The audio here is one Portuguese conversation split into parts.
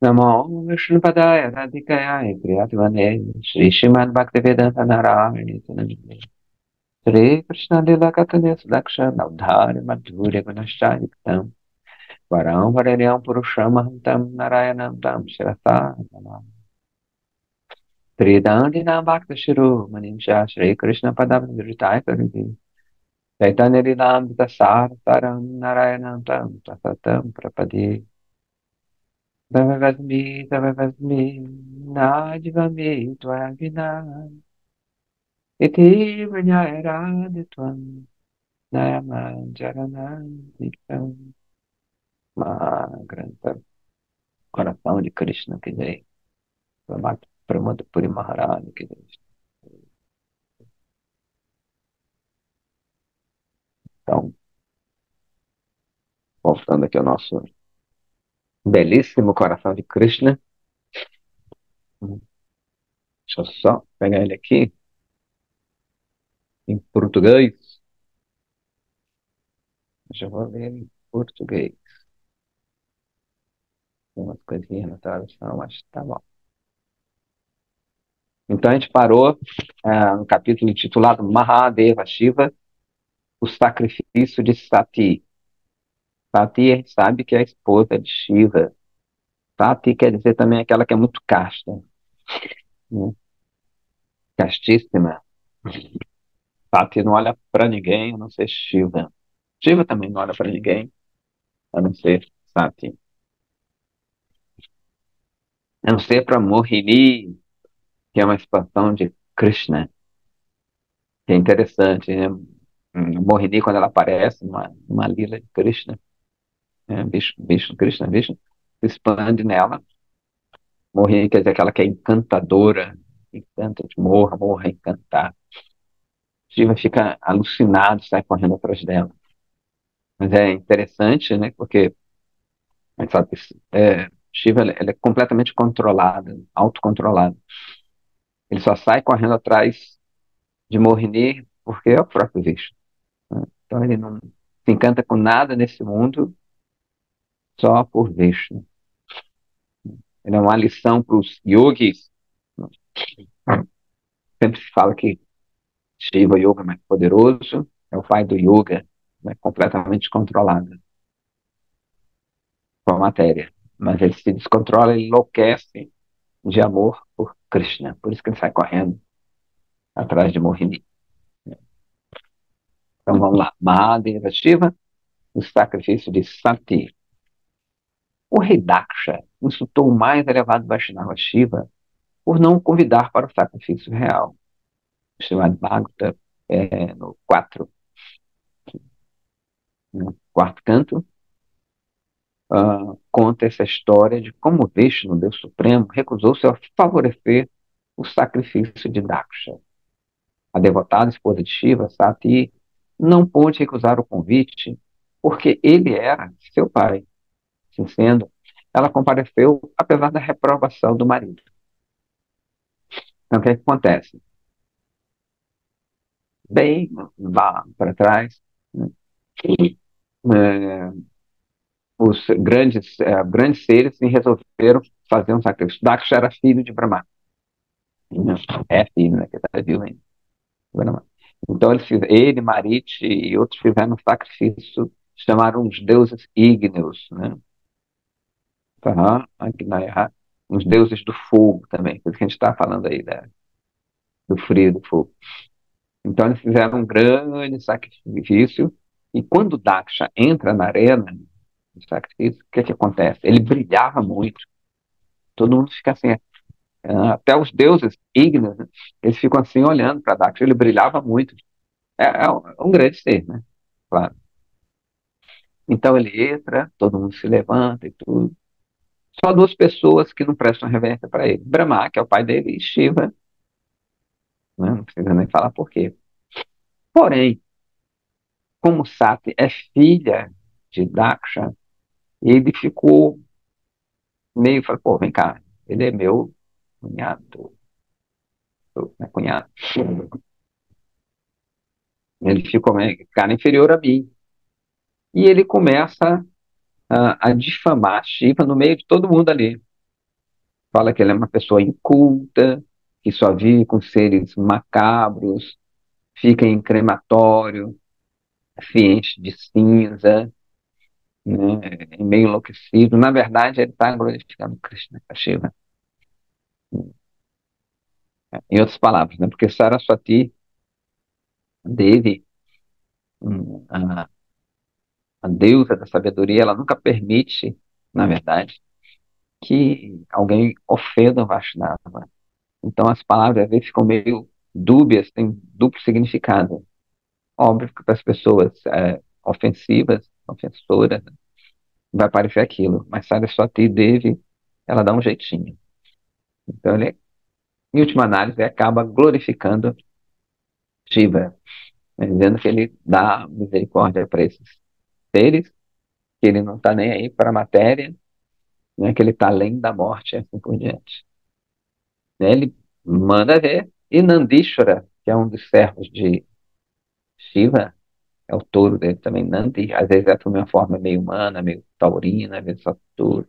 Namo Vishnupadaya Radhikaya Priyatmane Shri Srimad Bhaktivedanta Narayana Namaste. Shri Krishna Lila Katanya Sudaksha Navdhari Madhurya Gunashayiktam Varam Varenyam Purushamantam Narayanam Tam Shirata Tridandina Bhakta Shiru Manisha Shri Krishna Padam Viritai Kariti Chaitanya Lilam Vitasar Taram Narayanam Tam Tasatam Prapadi Davavasmi Najvami Tvagina Iti Vanyayaraditvam Nayaman Jaranandikam Magranta Coração de Krishna que dei Pramodapuri Maharani que dei. Então, voltando aqui ao nosso belíssimo Coração de Krishna. Deixa eu só pegar ele aqui em português. Já vou ler em português. Tem umas coisinhas na tradução, mas tá bom. Então a gente parou no capítulo intitulado Mahadeva Shiva, o sacrifício de Sati. Sati a gente sabe que é a esposa de Shiva. Sati quer dizer também aquela que é muito casta, né? Castíssima. Sati não olha para ninguém, a não ser Shiva. Shiva também não olha para ninguém, a não ser Sati. A não ser para Mohini, que é uma expansão de Krishna, que é interessante, né? Mohini, quando ela aparece numa lila de Krishna, né? Krishna, Vishnu, se expande nela. Mohini quer dizer aquela que é encantadora, encanta de morra, morra, encantar. Shiva fica alucinado, sai correndo atrás dela. Mas é interessante, né? Porque a gente sabe que Shiva ela é completamente controlada, autocontrolada. Ele só sai correndo atrás de Mohini porque é o próprio Vishnu, né? Então ele não se encanta com nada nesse mundo só por Vishnu. Ele é uma lição para os yogis. Sempre se fala que Shiva Yoga é mais poderoso, é o pai do yoga, né, completamente controlado com a matéria. Mas ele se descontrola, ele enlouquece de amor por Krishna. Por isso que ele sai correndo atrás de Mohini. Então vamos lá. Mahadeva Shiva, o sacrifício de Sati. O rei Daksha insultou o mais elevado Vaishnava Shiva por não o convidar para o sacrifício real. Srimad Bhagavata, no 4, no quarto canto, conta essa história de como Vishnu, Deus Supremo, recusou-se a favorecer o sacrifício de Daksha. A devotada esposa de Shiva, Sati, não pôde recusar o convite porque ele era seu pai. Assim sendo, ela compareceu apesar da reprovação do marido. Então, o que é que acontece? Bem lá para trás, né, é, os grandes seres resolveram fazer um sacrifício. Daksha era filho de Brahma. É filho, né? Que está vivo ainda. Brahma. Então ele, Marit e outros fizeram um sacrifício, chamaram os deuses ígneos, né? Agnaia, os deuses do fogo também, por isso que a gente está falando aí do frio, do fogo. Então eles fizeram um grande sacrifício, e quando Daksha entra na arena do sacrifício, o que é que acontece? Ele brilhava muito, todo mundo fica assim, até os deuses ígneos, né, eles ficam assim olhando para Daksha, ele brilhava muito. É um grande ser, né? Claro. Então ele entra, todo mundo se levanta e tudo. Só duas pessoas que não prestam reverência para ele. Brahma, que é o pai dele, e Shiva, né? Não precisa nem falar por quê. Porém, como Sati é filha de Daksha, ele ficou meio, falou, pô, vem cá, ele é meu cunhado, meu cunhado. Ele ficou meio, cara inferior a mim. E ele começa a difamar Shiva no meio de todo mundo ali. fala que ele é uma pessoa inculta, que só vive com seres macabros, fica em crematório, se enche de cinza, né, é meio enlouquecido. Na verdade, ele está glorificando Krishna, Shiva. Em outras palavras, né, porque Saraswati Devi, a deusa da sabedoria, ela nunca permite, na verdade, que alguém ofenda o Vaishnava. Então as palavras às vezes ficam meio dúbias, têm duplo significado. Óbvio que para as pessoas ofensivas, ofensoras, vai parecer aquilo, mas Saraswati Devi, ela dá um jeitinho. Então ele, em última análise, acaba glorificando Shiva, né, dizendo que ele dá misericórdia para esses seres, que ele não está nem aí para a matéria, né, que ele está além da morte e assim por diante. Né, ele manda ver, e Nandishvara, que é um dos servos de Shiva, é o touro dele também, Nandi, às vezes é por uma forma meio humana, meio taurina, às vezes só touro,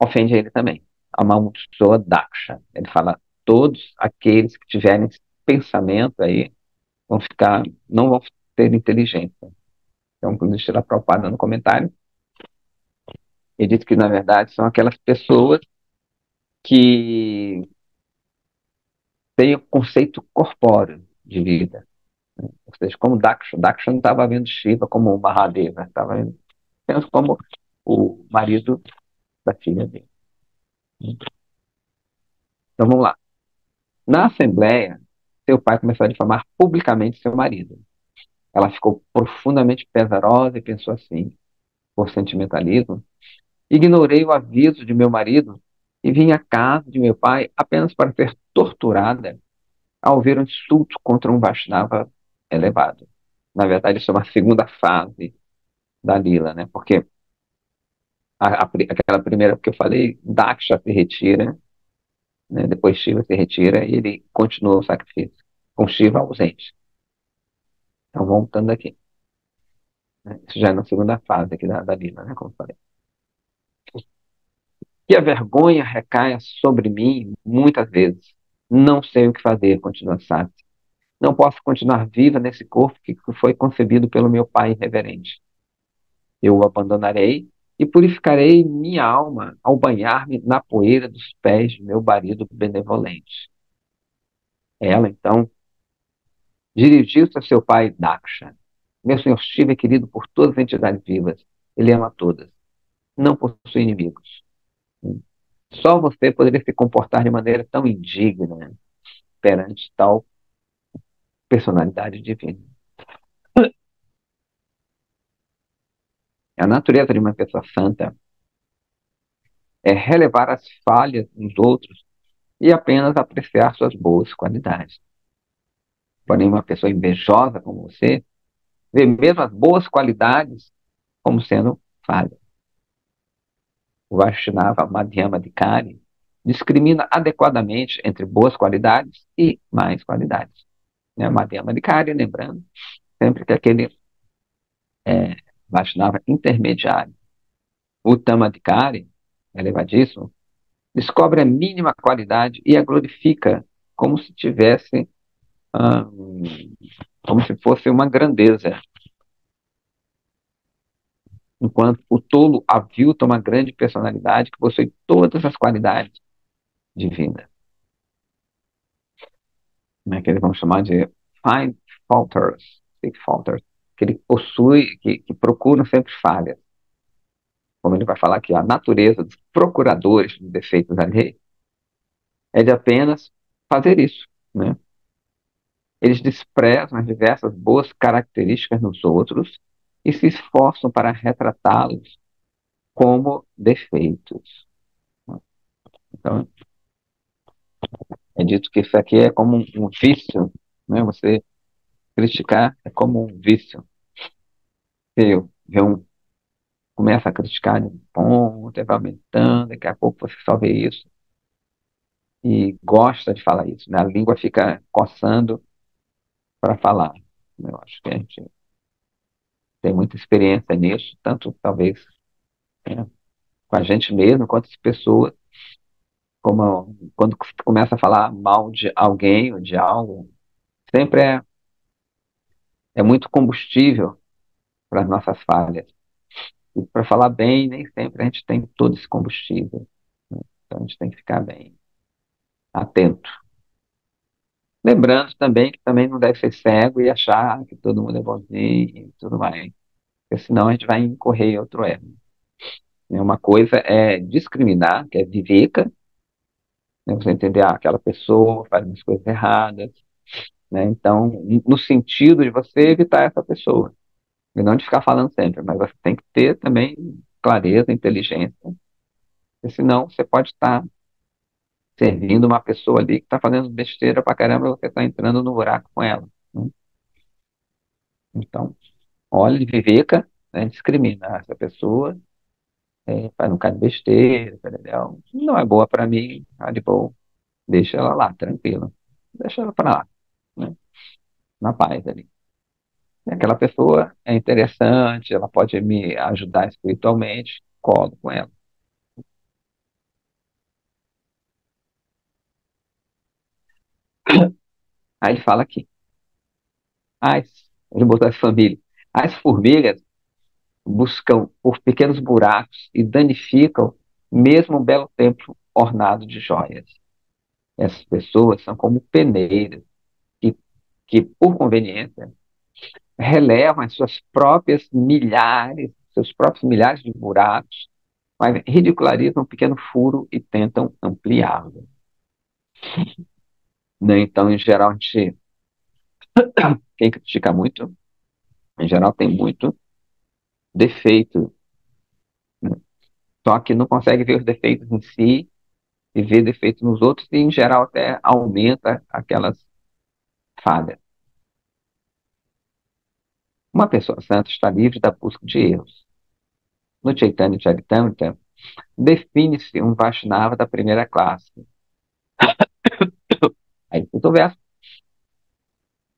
ofende ele também. Amaldiçoa Daksha. Ele fala, todos aqueles que tiverem esse pensamento aí vão ficar, não vão ter inteligência. Então, quando Srila Prabhupada no comentário, ele diz que, na verdade, são aquelas pessoas que têm o conceito corpóreo de vida. Ou seja, como Daksha. Daksha não estava vendo Shiva como o Mahadeva, estava vendo apenas como o marido da filha dele. Então, vamos lá. Na Assembleia, seu pai começou a difamar publicamente seu marido. Ela ficou profundamente pesarosa e pensou assim, por sentimentalismo, ignorei o aviso de meu marido e vim à casa de meu pai apenas para ser torturada ao ver um insulto contra um Vaishnava elevado. Na verdade, isso é uma segunda fase da Lila, né? Porque aquela primeira que eu falei, Daksha se retira, né? Depois Shiva se retira e ele continua o sacrifício, com Shiva ausente. Então, voltando aqui, né? Isso já é na segunda fase aqui da Lila, né? Como eu falei. E a vergonha recai sobre mim muitas vezes. Não sei o que fazer, continua Sati. Não posso continuar viva nesse corpo que foi concebido pelo meu pai irreverente. Eu o abandonarei e purificarei minha alma ao banhar-me na poeira dos pés de meu marido benevolente. Ela, então, dirigiu-se a seu pai Daksha. Meu senhor Shiva é querido por todas as entidades vivas. Ele ama todas. Não possui inimigos. Só você poderia se comportar de maneira tão indigna perante tal personalidade divina. A natureza de uma pessoa santa é relevar as falhas dos outros e apenas apreciar suas boas qualidades. Porém, uma pessoa invejosa como você vê mesmo as boas qualidades como sendo falhas. O Vaishnava Madhyama Adhikari discrimina adequadamente entre boas qualidades e más qualidades. Né? Madhyama Adhikari, lembrando, sempre que aquele Vaishnava intermediário. O Tamadikari, elevadíssimo, descobre a mínima qualidade e a glorifica como se tivesse, como se fosse uma grandeza, enquanto o tolo avilta uma grande personalidade que possui todas as qualidades divinas, né, que eles vão chamar de five faulters, six faulters, que ele possui, que procuram sempre falhas. Como ele vai falar aqui, a natureza dos procuradores de defeitos alheios é de apenas fazer isso, né? Eles desprezam as diversas boas características nos outros e se esforçam para retratá-los como defeitos. Então, é dito que isso aqui é como um vício, né? Você criticar é como um vício. Você vê começa a criticar de um ponto, vai aumentando, daqui a pouco você só vê isso e gosta de falar isso, né? A língua fica coçando para falar. Eu acho que a gente tem muita experiência nisso, tanto talvez, né, com a gente mesmo, quanto as pessoas. como quando começa a falar mal de alguém ou de algo, sempre é muito combustível para as nossas falhas. E para falar bem, nem sempre a gente tem todo esse combustível, né? Então a gente tem que ficar bem atento. Lembrando também que também não deve ser cego e achar que todo mundo é bonzinho e tudo mais, porque senão a gente vai incorrer em outro erro, né? Uma coisa é discriminar, que é viveca, né? Você entender, aquela pessoa faz umas coisas erradas, né? Então, no sentido de você evitar essa pessoa, e não de ficar falando sempre, mas você tem que ter também clareza, inteligência, porque senão você pode estar servindo uma pessoa ali que está fazendo besteira pra caramba, você está entrando no buraco com ela, né? Então, olha, viveca, né, discrimina essa pessoa, faz um cara de besteira, entendeu? Não é boa para mim, tá de boa, deixa ela lá, tranquila, deixa ela para lá, né, na paz ali. E aquela pessoa é interessante, ela pode me ajudar espiritualmente, colo com ela. Aí ele fala aqui, as, ele botou as famílias, as formigas buscam por pequenos buracos e danificam mesmo um belo templo ornado de joias. Essas pessoas são como peneiras que, que por conveniência, relevam as suas próprias milhares, seus próprios milhares de buracos, mas ridicularizam um pequeno furo e tentam ampliá-lo, né? Então, em geral, quem critica muito, em geral, tem muito defeito, né? Só que não consegue ver os defeitos em si e ver defeitos nos outros, e, em geral, até aumenta aquelas falhas. Uma pessoa santa está livre da busca de erros. No Chaitanya Charitamrita, define-se um Vaishnava da primeira classe. Aí, o verso.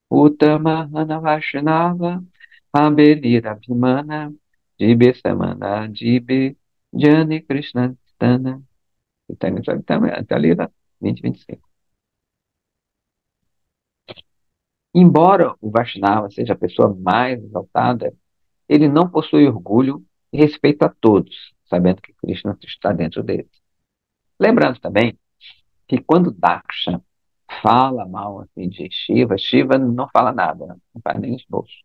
Uttamahana Vaishnava, Abelira Bhimana, Dibe Samana, Dibe, Jani Krishna Stana. Chaitanya Charitamrita, Lila 20:25. Embora o Vaishnava seja a pessoa mais exaltada, ele não possui orgulho e respeita a todos, sabendo que Krishna está dentro dele. Lembrando também que quando Daksha fala mal assim, de Shiva, Shiva não fala nada, não faz nem esboço.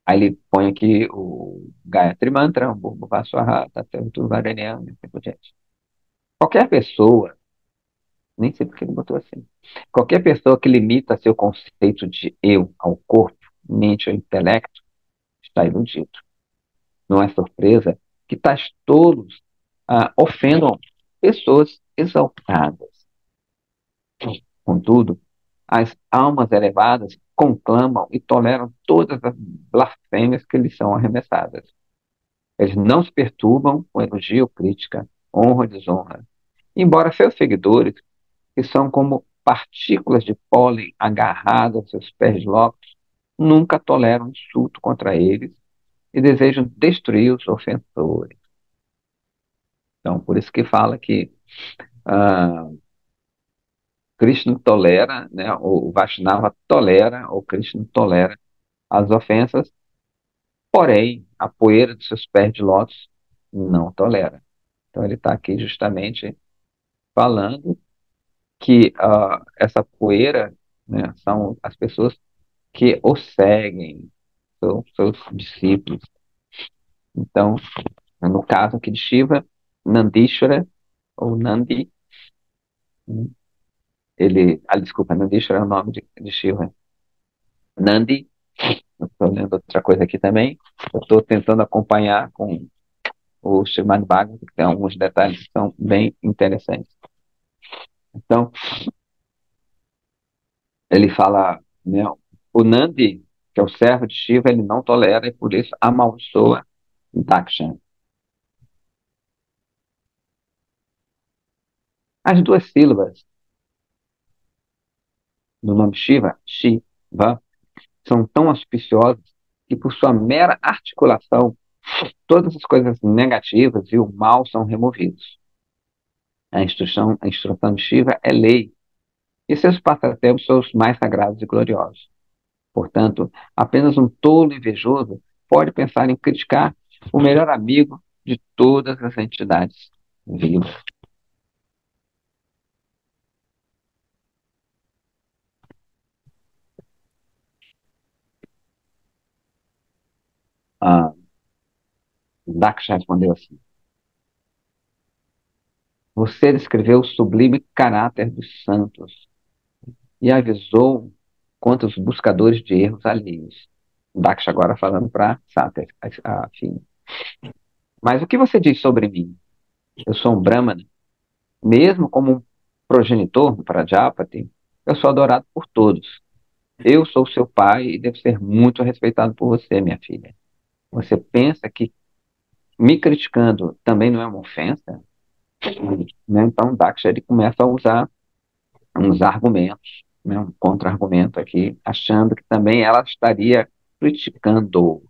Aí ele põe aqui o Gayatri Mantra, o Bhuvaswaha, Tattva-Varenyam, e assim por diante. Qualquer pessoa, nem sei porque ele botou assim, qualquer pessoa que limita seu conceito de eu ao corpo, mente ou intelecto, está iludido. Não é surpresa que tais tolos ofendam pessoas exaltadas. Contudo, as almas elevadas conclamam e toleram todas as blasfêmias que lhes são arremessadas. Eles não se perturbam com elogio ou crítica, honra ou desonra. Embora seus seguidores, que são como partículas de pólen agarradas aos seus pés locos, nunca toleram insulto contra eles e desejam destruir os ofensores. Então, por isso que fala que ah, Krishna tolera, né, o Vaishnava tolera, ou Krishna tolera as ofensas, porém, a poeira dos seus pés de lótus não tolera. Então, ele está aqui justamente falando que essa poeira, né, são as pessoas que o seguem, são seus discípulos. Então, no caso aqui de Shiva, Nandishvara, ou Nandi, desculpa, Nandishvara é o nome de Shiva. Nandi, estou lendo outra coisa aqui também, eu estou tentando acompanhar com o Srimad Bhagavatam, que tem alguns detalhes que são bem interessantes. Então, ele fala, né, o Nandi, que é o servo de Shiva, ele não tolera e por isso amaldiçoa Daksha. As duas sílabas do nome Shiva, Shiva, são tão auspiciosas que por sua mera articulação, todas as coisas negativas e o mal são removidos. A instrução de Shiva é lei, e seus passatempos são os mais sagrados e gloriosos. Portanto, apenas um tolo invejoso pode pensar em criticar o melhor amigo de todas as entidades vivas. Ah, Daksha respondeu assim: Você descreveu o sublime caráter dos santos e avisou contra os buscadores de erros alheios. Daksha agora falando para Sater, a filha. Mas o que você diz sobre mim? Eu sou um Brahmana, mesmo como um progenitor do Prajapati, eu sou adorado por todos. Eu sou seu pai e devo ser muito respeitado por você, minha filha. Você pensa que me criticando também não é uma ofensa? Né? Então, Daksha ele começa a usar uns argumentos, né? Um contra-argumento aqui, achando que também ela estaria criticando.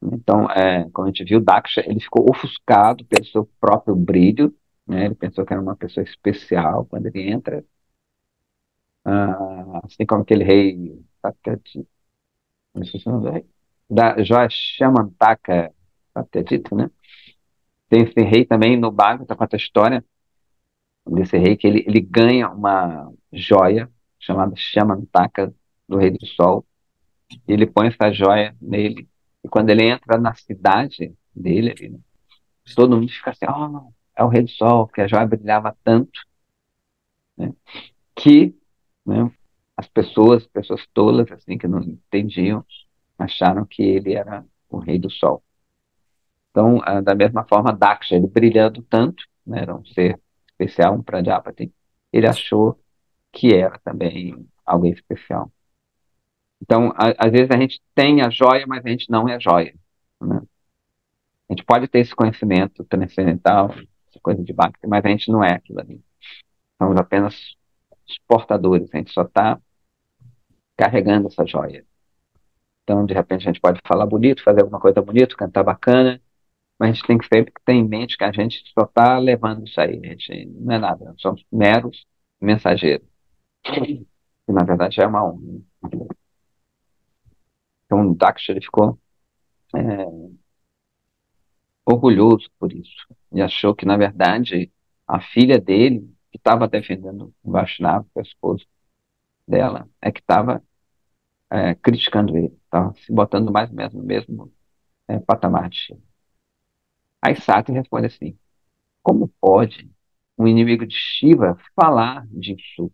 Então, como a gente viu, Daksha ele ficou ofuscado pelo seu próprio brilho, né? Ele pensou que era uma pessoa especial quando ele entra, assim como aquele rei, Satyajit, não sei se é o nome do rei, da Joyamantaka, Satyajit, né? Tem esse rei também no Bhagavata, conta a história desse rei que ele ganha uma joia chamada Shamantaka do Rei do Sol, e ele põe essa joia nele, e quando ele entra na cidade dele, né, todo mundo fica assim, oh, é o Rei do Sol, porque a joia brilhava tanto, né, que, né, as pessoas tolas, assim, que não entendiam, acharam que ele era o Rei do Sol. Então, da mesma forma, Daksha, ele brilhando tanto, né, era um ser especial, um Prajapati, ele achou que era também alguém especial. Então, às vezes a gente tem a joia, mas a gente não é a joia, né? A gente pode ter esse conhecimento transcendental, essa coisa de Bhakti, mas a gente não é aquilo ali. Somos apenas os portadores, a gente só está carregando essa joia. Então, de repente, a gente pode falar bonito, fazer alguma coisa bonita, cantar bacana, mas a gente tem que sempre ter em mente que a gente só está levando isso aí, a gente não é nada, nós somos meros mensageiros. E, na verdade, é uma honra. Então, o Daksha ele ficou orgulhoso por isso e achou que, na verdade, a filha dele, que estava defendendo o Vaishnava, que é a esposa dela, é que estava criticando ele, estava se botando mais ou menos no mesmo patamar de Shiva. Aí Sati responde assim: como pode um inimigo de Shiva falar disso?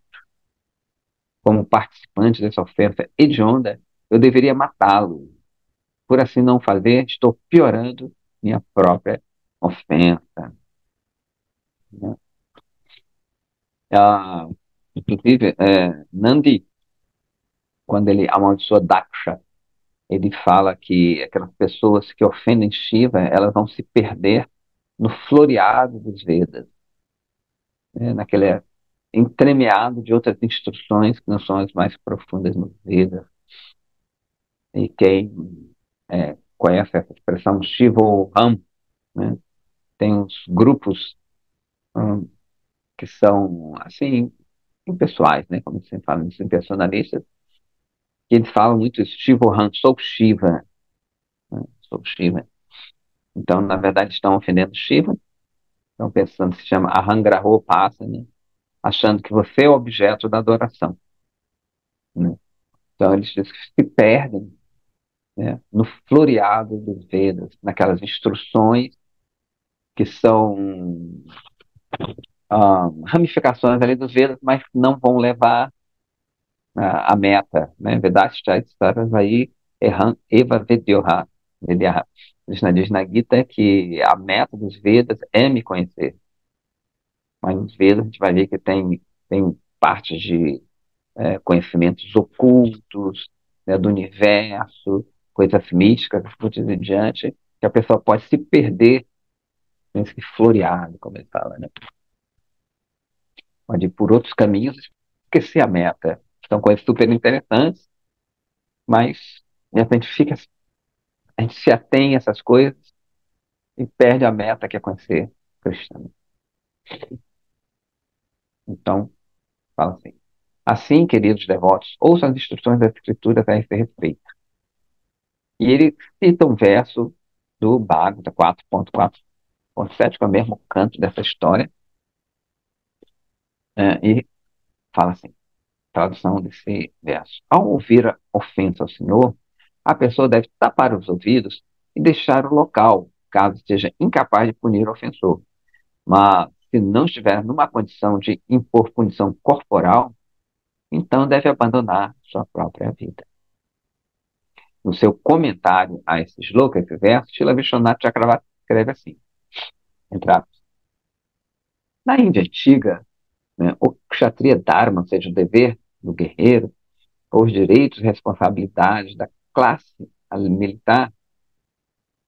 Como participante dessa oferta hedionda, eu deveria matá-lo. Por assim não fazer, estou piorando minha própria ofensa. Né? Ah, inclusive, Nandi, quando ele amaldiçoa Daksha, ele fala que aquelas pessoas que ofendem Shiva, elas vão se perder no floreado dos Vedas, né? Naquele entremeado de outras instruções que não são as mais profundas nos Vedas. E quem conhece essa expressão Shivoham, né? Tem uns grupos hum, que são, assim, impessoais, né? Como se fala, impersonalistas, que eles falam muito isso, Shivoham, sou Shiva, né? Sou Shiva. Então, na verdade, estão ofendendo Shiva, estão pensando, se chama Ahangraho Pasana, achando que você é o objeto da adoração, né? Então, eles se perdem, né, no floreado dos Vedas, naquelas instruções que são ramificações ali dos Vedas, mas não vão levar à meta, né? Vedascha Sarasvai Eva Vedyoha. Krishna diz na Gita que a meta dos Vedas é me conhecer. Mas nos Vedas a gente vai ver que tem partes de conhecimentos ocultos, né, do universo, coisas místicas, assim em diante, que a pessoa pode se perder nesse floreado, como ele fala, né? Pode ir por outros caminhos, esquecer a meta. São coisas super interessantes, mas de repente a gente se atém a essas coisas e perde a meta que é conhecer Krishna. Então, fala assim. Assim, queridos devotos, ouçam as instruções das Escrituras a esse respeito. E ele cita um verso do Bhagavata 4.4.7, que é o mesmo canto dessa história, e fala assim, tradução desse verso. Ao ouvir a ofensa ao Senhor, a pessoa deve tapar os ouvidos e deixar o local, caso esteja incapaz de punir o ofensor. Mas, se não estiver numa condição de impor punição corporal, então deve abandonar sua própria vida. No seu comentário a esse shloka, esse verso, Shila Vishwanath Chakravarti escreve assim, entre aspas, na Índia antiga, né, o Kshatriya Dharma, ou seja, o dever do guerreiro, ou os direitos e responsabilidades da classe militar,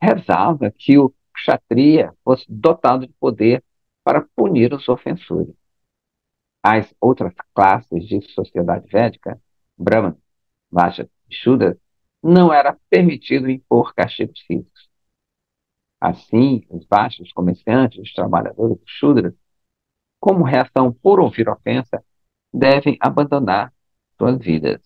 rezava que o Kshatriya fosse dotado de poder para punir os ofensores. As outras classes de sociedade védica, Brahman, Vaishya e Shudra, não era permitido impor castigos físicos. Assim, os baixos, os comerciantes, os trabalhadores, os Shudras, como reação por ouvir ofensa, devem abandonar suas vidas.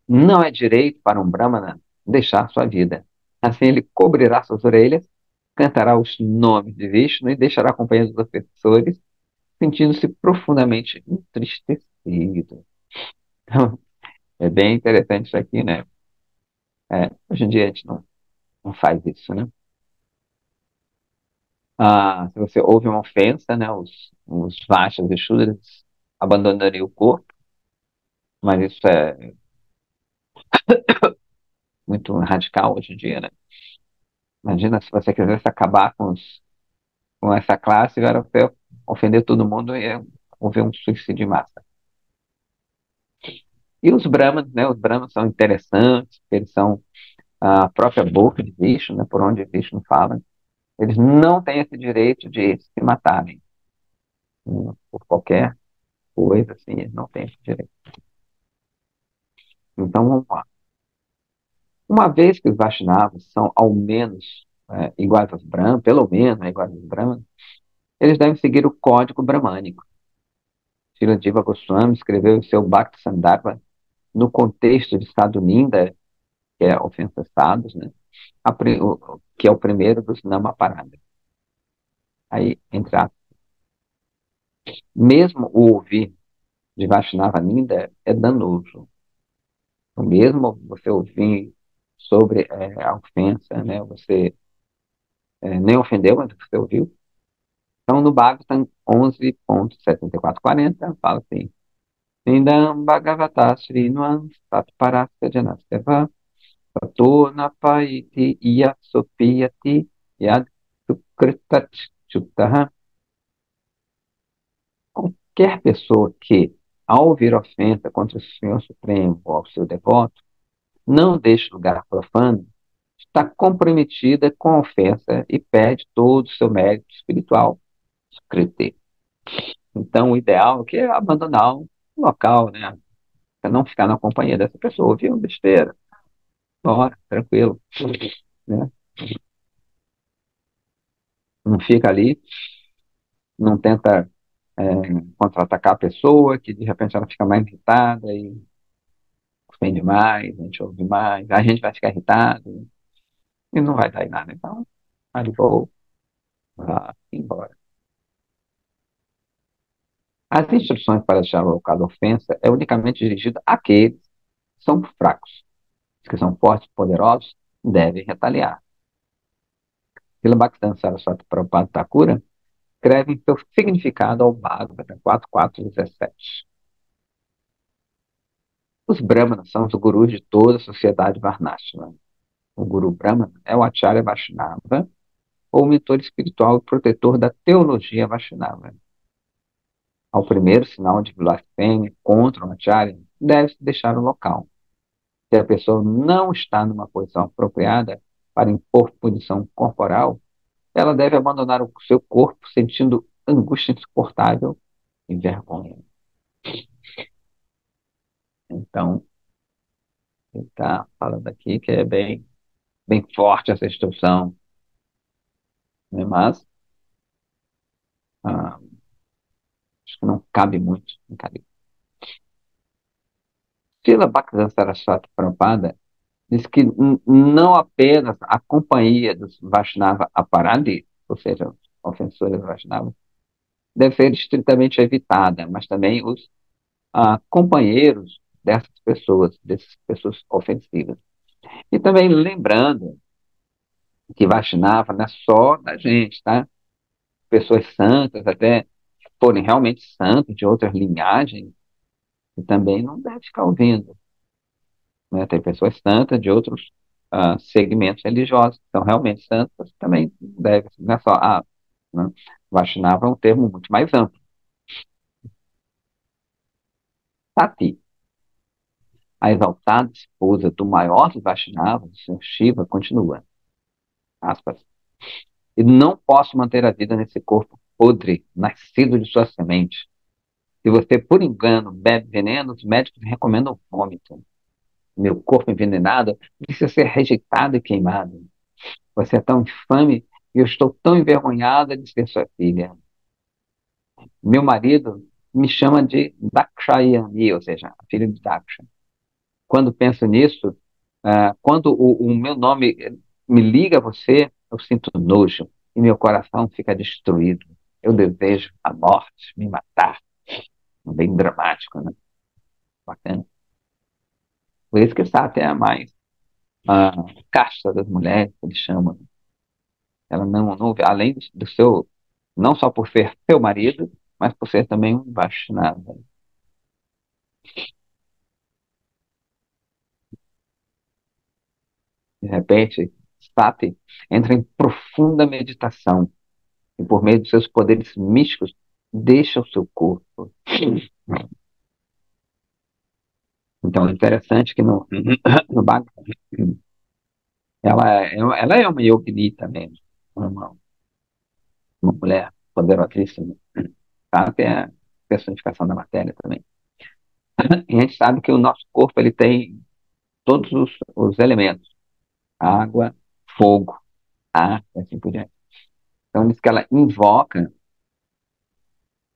Não é direito para um Brahmana deixar sua vida. Assim, ele cobrirá suas orelhas, cantará os nomes de Vishnu e deixará a companhia dos ofensores, sentindo-se profundamente entristecido. Então, é bem interessante isso aqui, né? Hoje em dia a gente não faz isso, né? Se você ouve uma ofensa, né, os Vaishyas e Shudras abandonariam o corpo, mas isso é muito radical hoje em dia, né? Imagina se você quisesse acabar com essa classe, era você ofender todo mundo e houver um suicídio em massa. E os Brahmanes, né? Os Brahmanes são interessantes, porque eles são a própria boca de Vishnu, né, por onde Vishnu fala. Eles não têm esse direito de se matarem, né, por qualquer coisa, assim, eles não têm esse direito. Então, vamos lá. Uma vez que os Vaishnavas são ao menos iguais aos Brahmanas, pelo menos iguais aos Brahmanas, eles devem seguir o código bramânico. Srila Jiva Goswami escreveu em seu Bhakti Sandarbha, no contexto de Sadhu Ninda, que é ofensas sadhus, né? Que é o primeiro dos Namaparada. Aí, entre aspas, mesmo o ouvir de Vaishnava Ninda é danoso. O mesmo você ouvir sobre a ofensa, né? Você nem ofendeu, mas você ouviu. Então, no Bhagavatam 11.7440, fala assim, Indam Bhagavata Srinuam Tatparasya Janaseva Tato Napaiti Iyasopiyati Yad Sukritat Chuttaha. Qualquer pessoa que, ao ouvir ofensa contra o Senhor Supremo ou ao seu devoto, não deixe lugar profano, está comprometida com a ofensa e perde todo o seu mérito espiritual. Sukriti. Então, o ideal é abandonar o local, né? Pra não ficar na companhia dessa pessoa, viu? Besteira, bora, tranquilo, né? Não fica ali, não tenta é, contra-atacar a pessoa, que de repente ela fica mais irritada e ofende mais, a gente ouve mais, a gente vai ficar irritado e não vai dar em nada. Então, vai de boa, vá embora. As instruções para deixar o local da ofensa é unicamente dirigida àqueles que são fracos. Os que são fortes e poderosos devem retaliar. Srila Bhaktivinoda Saraswati Prabhupada Thakura escreve em seu significado ao Bhagavata 4.4.17. Os Brahmanas são os gurus de toda a sociedade Varnashram. O Guru Brahmana é o Acharya Vaishnava, ou mentor espiritual e protetor da teologia Vaishnava. Ao primeiro sinal de blasfêmia contra o Acharya, deve-se deixar o local. Se a pessoa não está numa posição apropriada para impor punição corporal, ela deve abandonar o seu corpo sentindo angústia insuportável e vergonha. Então, ele está falando aqui que é bem forte essa instrução, né? Mas Ah, acho que não cabe muito. Não cabe. Srila Bhaktivedanta Saraswati Prabhupada diz que não apenas a companhia dos Vaishnava Aparadi, ou seja, os ofensores Vaishnava, deve ser estritamente evitada, mas também os companheiros dessas pessoas ofensivas. E também lembrando que Vaishnava não é só da gente, tá? Pessoas santas, até forem realmente santos de outras linhagens, e também não deve ficar ouvindo, né? Tem pessoas santas de outros segmentos religiosos que são realmente santas, também não deve, não é só, né? Vaishnava é um termo muito mais amplo. Sati, a exaltada esposa do maior dos Vaishnavas, o Senhor Shiva, continua, aspas, e não posso manter a vida nesse corpo podre, nascido de sua semente. Se você, por engano, bebe veneno, os médicos recomendam vômito. Meu corpo envenenado precisa ser rejeitado e queimado. Você é tão infame e eu estou tão envergonhada de ser sua filha. Meu marido me chama de Dakshayani, ou seja, a filha de Daksha. Quando penso nisso, quando o meu nome me liga a você, eu sinto nojo e meu coração fica destruído. Eu desejo a morte, me matar. Bem dramático, né? Bacana. Por isso que Sati é a mais a casta das mulheres, que eles chamam. Ela não, além do seu, não só por ser seu marido, mas por ser também um Vaishnava. De repente, Sati entra em profunda meditação e, por meio dos seus poderes místicos, deixa o seu corpo. Então, é interessante que no Bhagavad, ela é uma yogini também, uma mulher poderosíssima. Sati é a personificação da matéria também. E a gente sabe que o nosso corpo ele tem todos os elementos: água, fogo, ar, e assim por diante. Então, diz que ela invoca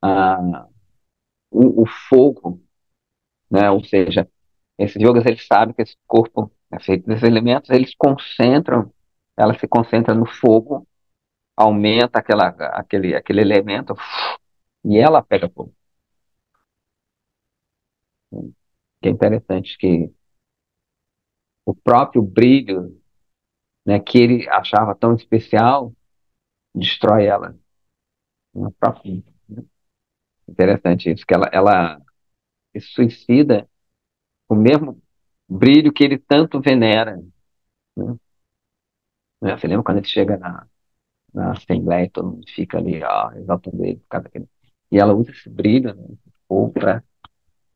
ah, o fogo, né? Ou seja, esses yogas eles sabem que esse corpo é feito desses elementos, eles concentram, ela se concentra no fogo, aumenta aquele elemento e ela pega fogo. Que é interessante que o próprio brilho, né, que ele achava tão especial, destrói ela. O próprio, interessante isso, que ela se suicida com o mesmo brilho que ele tanto venera. Né? Você lembra quando ele chega na Assembleia, todo mundo fica ali, ó, exaltando ele por causa daquele. E ela usa esse brilho, né, ou para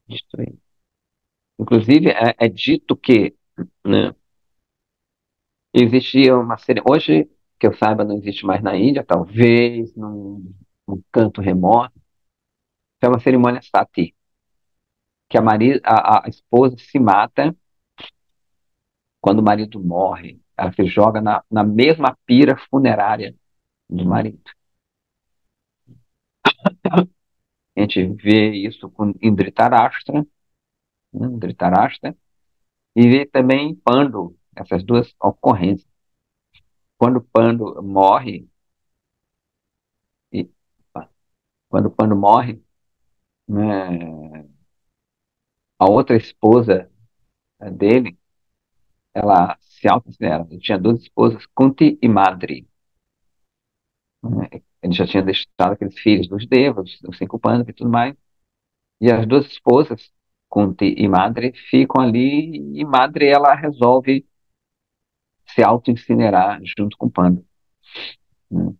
destruir. Inclusive, é dito que, né, existia uma cerimônia. Hoje, que eu saiba, não existe mais na Índia, talvez num canto remoto, que é uma cerimônia sati, que a esposa se mata quando o marido morre. Ela se joga na mesma pira funerária do marido. A gente vê isso em Dhritarashtra, né, Dhritarashtra, e vê também em Pandu, essas duas ocorrências. Quando Pandu morre, e, quando Pandu morre, né, a outra esposa dele, ela se auto-considera. Ele tinha duas esposas, Kunti e Madri. Né? Ele já tinha deixado aqueles filhos dos devas, os cinco Pandavas e tudo mais. E as duas esposas, Kunti e Madri, ficam ali e Madri ela resolve se auto-incinerar junto com Panda. Né?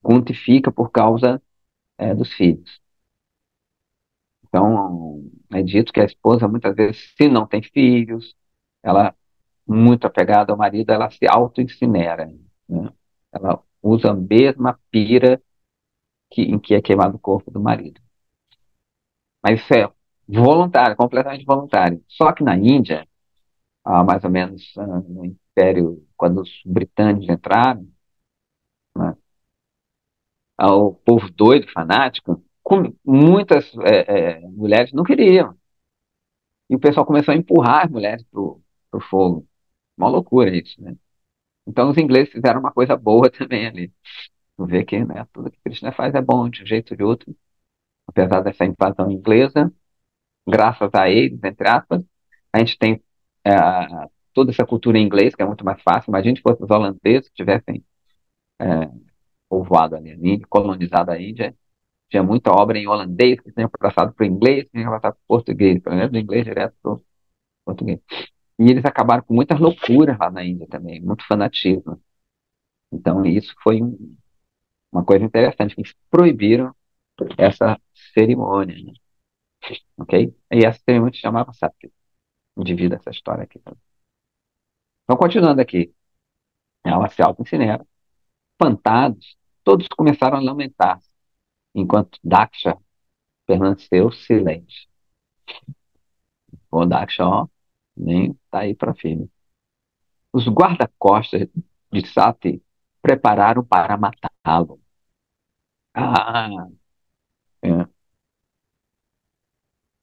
Kunti fica por causa dos filhos. Então, é dito que a esposa, muitas vezes, se não tem filhos, ela, muito apegada ao marido, ela se auto-incinera. Né? Ela usa a mesma pira em que é queimado o corpo do marido. Mas isso é voluntário, completamente voluntário. Só que na Índia, mais ou menos no Império, quando os britânicos entraram, né, ao povo doido, fanático, muitas mulheres não queriam. E o pessoal começou a empurrar as mulheres pro fogo. Uma loucura isso, né? Então os ingleses fizeram uma coisa boa também ali. Tu vê que, né, tudo que Krishna faz é bom de um jeito ou de outro. Apesar dessa invasão inglesa, graças a eles, entre aspas, a gente tem é, toda essa cultura em inglês, que é muito mais fácil. Imagina se fossem os holandeses que tivessem povoado ali a Índia, colonizado a Índia. Tinha muita obra em holandês que tinha passado para o inglês, que tinha passado para o português, pelo menos do inglês direto para o português. E eles acabaram com muitas loucuras lá na Índia também, muito fanatismo. Então, isso foi uma coisa interessante, que eles proibiram essa cerimônia, né? Ok? E essa cerimônia se chamava Sati, devido a essa história aqui. Então, continuando aqui, ela se auto-incinera, espantados, todos começaram a lamentar, enquanto Daksha permaneceu silente. O Daksha, ó, nem tá aí para filme. Os guarda-costas de Sati prepararam para matá-lo. Ah, é.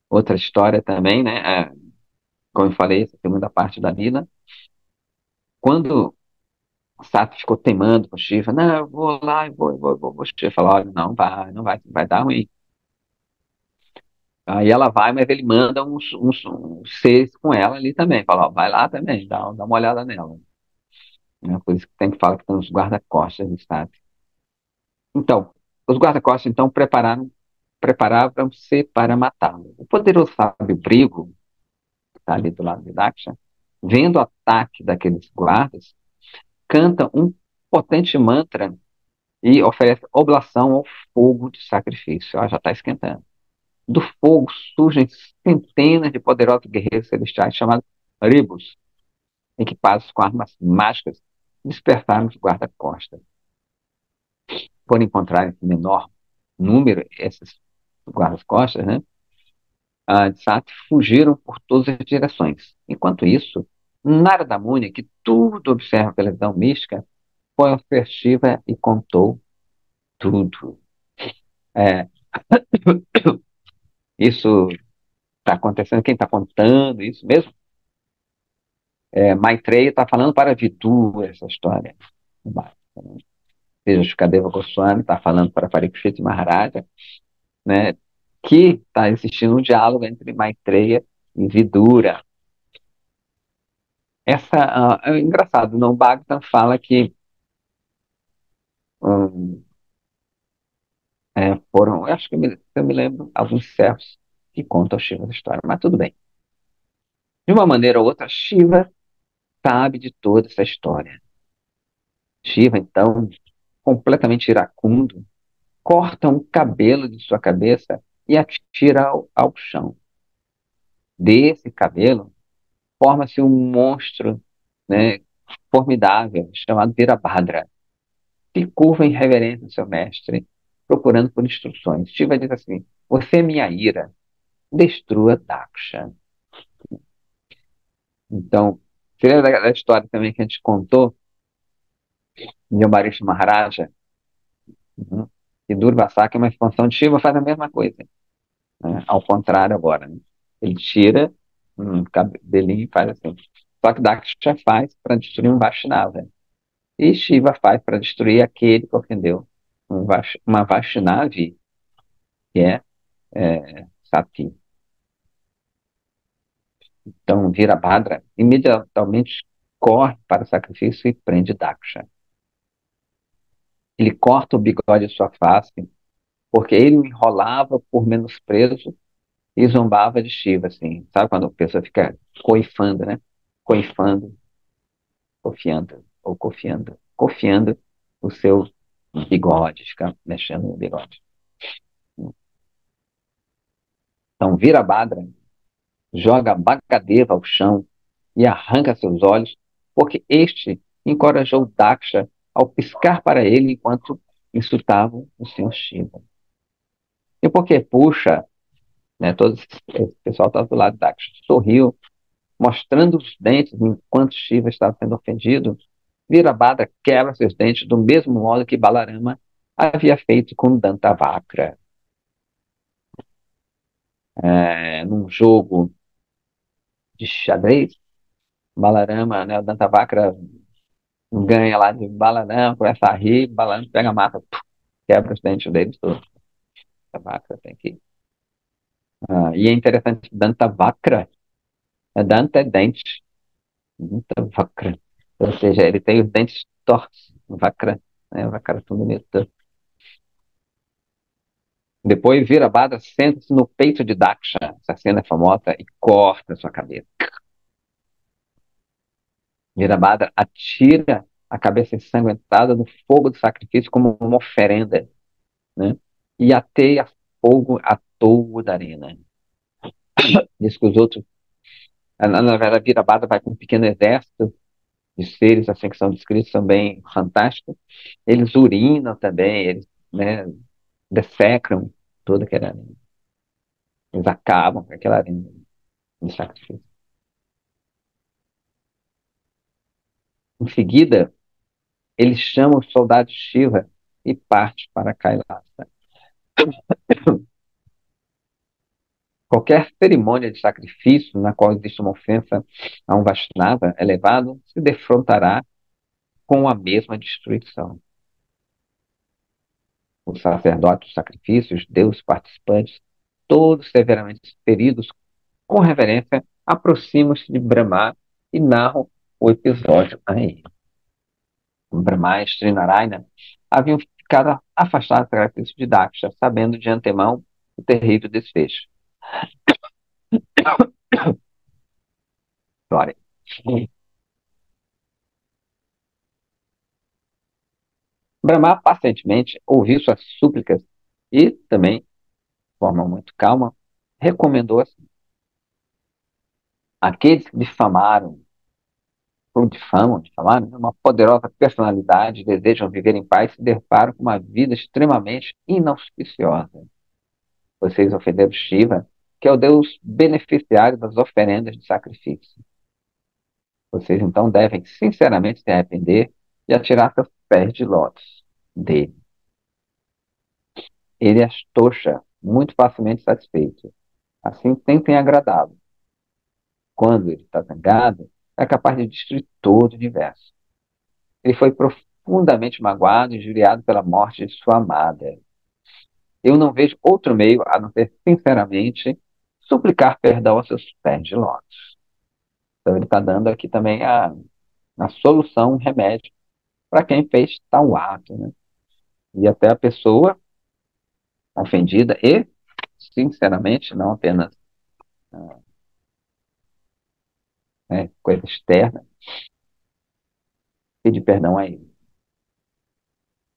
Outra história também, né? Como eu falei, essa segunda parte da vida. Quando Sati ficou teimando com Shiva, não, eu vou lá, eu vou. Shiva falou, olha, não vai, não vai, vai dar ruim. Aí ela vai, mas ele manda uns seres com ela ali também. Fala, ó, vai lá também, dá uma olhada nela. Né? Por isso que tem que falar que tem os guarda-costas de Sati. Então, os guarda-costas então preparavam-se para matá-lo. O poderoso sábio Brigo, que está ali do lado de Daksha, vendo o ataque daqueles guardas, canta um potente mantra e oferece oblação ao fogo de sacrifício. Ó, já está esquentando. Do fogo surgem centenas de poderosos guerreiros celestiais chamados Ribus, equipados com armas mágicas, despertaram os guarda-costas. Por encontrarem esse menor número, esses guarda-costas, né? De Sati fugiram por todas as direções. Enquanto isso, Narada Muni, que tudo observa pela visão mística, foi à festiva e contou tudo. É, isso está acontecendo, quem está contando isso mesmo? Maitreya está falando para Vidu essa história. Seja Shukadeva Goswami está falando para Parikshit Maharaja, né, que está existindo um diálogo entre Maitreya e Vidura. É engraçado, não, Bhagavatam fala que hum, foram, eu acho que eu me lembro, alguns servos que contam Shiva essa história, mas tudo bem. De uma maneira ou outra, Shiva sabe de toda essa história. Shiva, então, completamente iracundo, corta um cabelo de sua cabeça e atira ao chão. Desse cabelo, forma-se um monstro, né, formidável, chamado Virabhadra, que curva em reverência ao seu mestre, procurando por instruções. Shiva diz assim: você é minha ira, destrua Daksha. Então, você lembra da história também que a gente contou de Ambarish Maharaja? Uhum. E Durvasaka é uma expansão de Shiva, faz a mesma coisa, né? Ao contrário agora, né? Ele tira um cabelinho e faz assim. Só que Daksha faz para destruir um Vaishnava. E Shiva faz para destruir aquele que ofendeu uma Vaishnavi, que é Sati. Então, Virabhadra imediatamente corre para o sacrifício e prende Daksha. Ele corta o bigode de sua face, porque ele o enrolava por menosprezo e zombava de Shiva, assim. Sabe quando a pessoa fica coifando, né? Coifando, cofiando, ou cofiando o seu bigode, fica mexendo no bigode. Então, Virabhadra joga Bhagadeva ao chão e arranca seus olhos, porque este encorajou Daksha ao piscar para ele enquanto insultavam o Senhor Shiva. E porque puxa, né, todo esse pessoal estava do lado de Daksha, sorriu, mostrando os dentes enquanto Shiva estava sendo ofendido. Virabhadra quebra seus dentes do mesmo modo que Balarama havia feito com Dantavakra, num jogo de xadrez. Balarama, né, o Dantavakra ganha lá de Balarama, começa a rir, Balarama pega a mata, quebra os dentes deles todos. Dantavakra tem que... e é interessante, Dantavakra, Danta é dente, Dantavakra, ou seja, ele tem os dentes tortos, Vakra, né, Vakra tudo bonito. Depois Virabhadra senta-se no peito de Daksha, essa cena é famosa, e corta sua cabeça. Virabhadra atira a cabeça ensanguentada no fogo do sacrifício como uma oferenda, né? E ateia fogo a toda a arena. Diz que os outros, na verdade, Virabhadra vai com um pequeno exército de seres, assim, que são descritos também fantásticos. Eles urinam também, eles, né, dessecram toda aquela arena. Eles acabam com aquela arena de sacrifício. Em seguida, ele chama os soldados de Shiva e parte para Kailasa. Qualquer cerimônia de sacrifício na qual existe uma ofensa a um Vaishnava elevado se defrontará com a mesma destruição. Os sacerdotes, os sacrifícios, deuses participantes, todos severamente feridos, com reverência, aproximam-se de Brahma e narram o episódio a ele. Brahma e Srinarayana haviam ficado afastados do sacrifício de Daksha, sabendo de antemão o terrível desfecho. Glória. Brahma pacientemente ouviu suas súplicas e também, de forma muito calma, recomendou assim: aqueles que difamaram, uma poderosa personalidade, desejam viver em paz, se deparam com uma vida extremamente inauspiciosa. Vocês ofenderam Shiva, que é o Deus beneficiário das oferendas de sacrifício. Vocês então devem sinceramente se arrepender e atirar seus pés de lótus dele. Ele as tocha muito facilmente satisfeito. Assim tentem agradá-lo. Quando ele está zangado, é capaz de destruir todo o universo. Ele foi profundamente magoado e injuriado pela morte de sua amada. Eu não vejo outro meio a não ser, sinceramente, suplicar perdão aos seus pés de lótus. Então, ele está dando aqui também a solução, um remédio para quem fez tal ato, né? E até a pessoa ofendida e, sinceramente, não apenas coisa externa, pedir perdão a ele.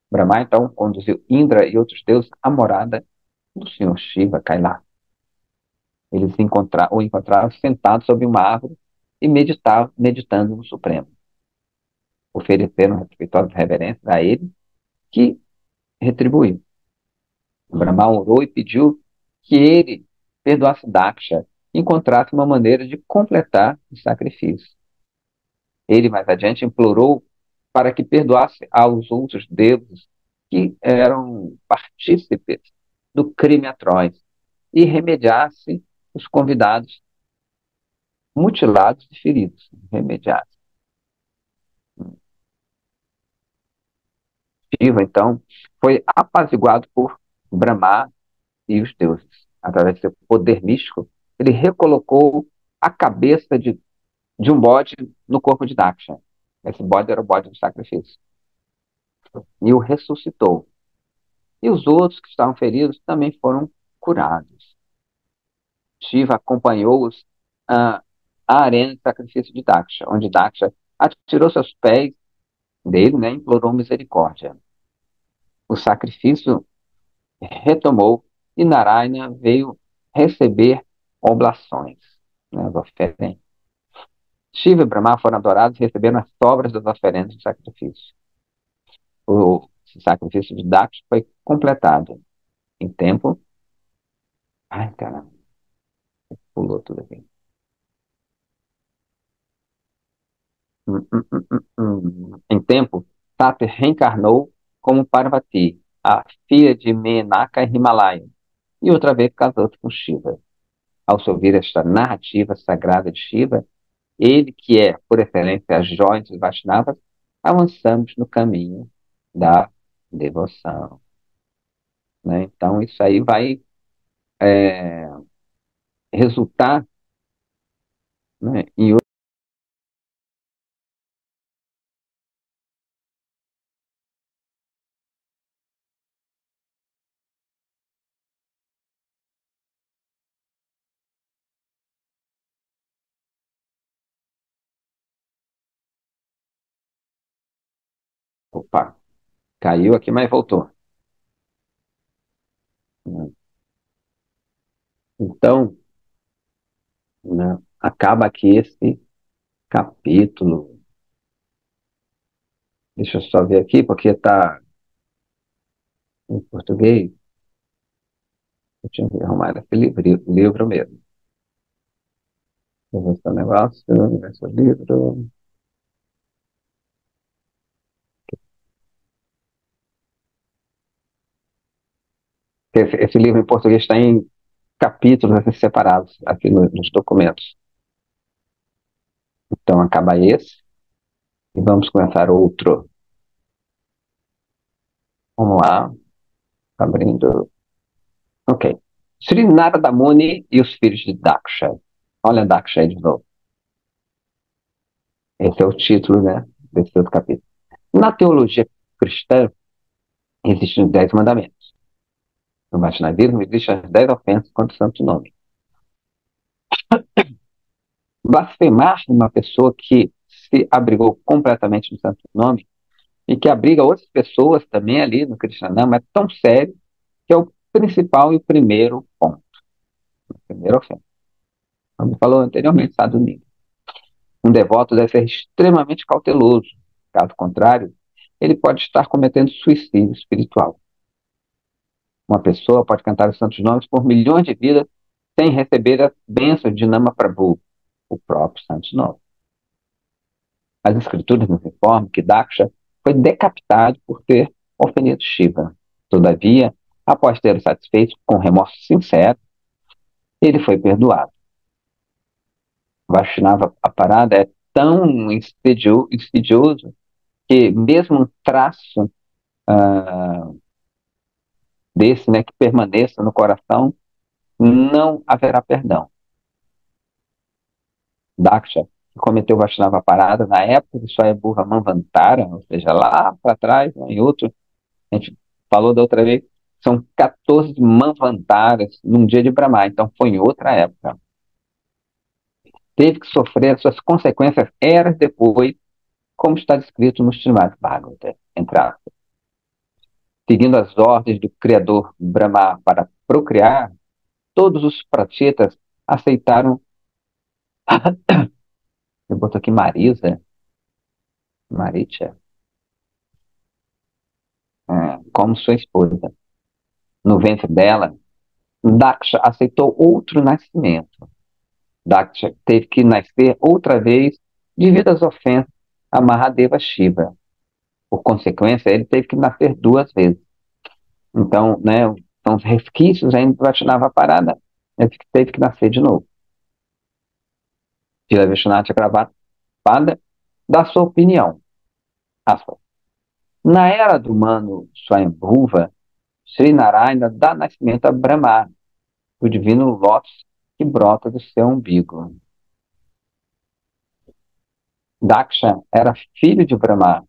Brahma, então, conduziu Indra e outros deuses à morada do senhor Shiva, Kailash. Eles o encontraram sentado sobre uma árvore e meditando no Supremo. Ofereceram respeitosas reverências a ele, que retribuiu. Brahma orou e pediu que ele perdoasse Daksha e encontrasse uma maneira de completar o sacrifício. Ele, mais adiante, implorou para que perdoasse aos outros deuses que eram partícipes do crime atroz e remediasse os convidados mutilados e feridos. Remediasse. Shiva, então, foi apaziguado por Brahma e os deuses. Através do seu poder místico, ele recolocou a cabeça de um bode no corpo de Daksha. Esse bode era o bode do sacrifício. E o ressuscitou. E os outros que estavam feridos também foram curados. Shiva acompanhou-os à arena de sacrifício de Daksha, onde Daksha atirou seus pés dele, né, e implorou misericórdia. O sacrifício retomou e Narayana veio receber oblações, né, as oferendas. Shiva e Brahma foram adorados e receberam as sobras das oferendas de sacrifício. O sacrifício de Daksha foi completado em tempo. Ai, caramba, pulou tudo aqui. Em tempo, Tata reencarnou como Parvati a filha de Menaka e Himalaia, e outra vez casou-se com Shiva. Ao se ouvir esta narrativa sagrada de Shiva, ele que é, por excelência, a joia dos Vaishnavas, avançamos no caminho da devoção. Né? Então, isso aí vai é, resultar, né, em opa, caiu aqui, mas voltou. Né? Então, né, acaba aqui esse capítulo. Deixa eu só ver aqui, porque está em português. Eu tinha que arrumar esse livro mesmo. Deixa eu ver esse negócio, esse livro. Esse livro em português está em capítulos assim, separados aqui nos documentos. Então, acaba esse e vamos começar outro. Vamos lá, abrindo. Ok. Sri Narada Muni e os filhos de Daksha. Olha Daksha aí de novo. Esse é o título, né, desse outro capítulo. Na teologia cristã, existem os 10 mandamentos. No Vaishnavismo, existem as 10 ofensas contra o santo nome. Blasfemar uma pessoa que se abrigou completamente no santo nome e que abriga outras pessoas também ali no Krishnanama é tão sério que é o principal e o primeiro ponto, a primeira ofensa. Como falou anteriormente, está domingo. Um devoto deve ser extremamente cauteloso. Caso contrário, ele pode estar cometendo suicídio espiritual. Uma pessoa pode cantar os santos nomes por milhões de vidas sem receber as bênçãos de Nama Prabhu, o próprio santo nome. As escrituras nos informam que Daksha foi decapitado por ter ofendido Shiva. Todavia, após ter o satisfeito com remorso sincero, ele foi perdoado. Vaishnava, a parada é tão insidioso que mesmo um traço desse, né, que permaneça no coração, não haverá perdão. Daksha, que cometeu Vaishnava parada na época de Swayambhuva Manvantara, ou seja, lá para trás, né, em outro, a gente falou da outra vez, são 14 Manvantaras num dia de Brahma, então foi em outra época. Teve que sofrer suas consequências eras depois, como está descrito no Srimad Bhagavata, entre aspas. Seguindo as ordens do Criador Brahma para procriar, todos os pratitas aceitaram, eu boto aqui Marisa, Maricha, como sua esposa. No ventre dela, Daksha aceitou outro nascimento. Daksha teve que nascer outra vez devido às ofensas a Mahadeva Shiva. Por consequência, ele teve que nascer duas vezes. Então, né, são os resquícios ainda do Vaishnava parada. Ele teve que nascer de novo. Tira Vishwanath Prabhupada dá sua opinião. Aspas. Na era do humano Swayambhuva, Sri Narayana dá nascimento a Brahma, o divino lótus que brota do seu umbigo. Daksha era filho de Brahma.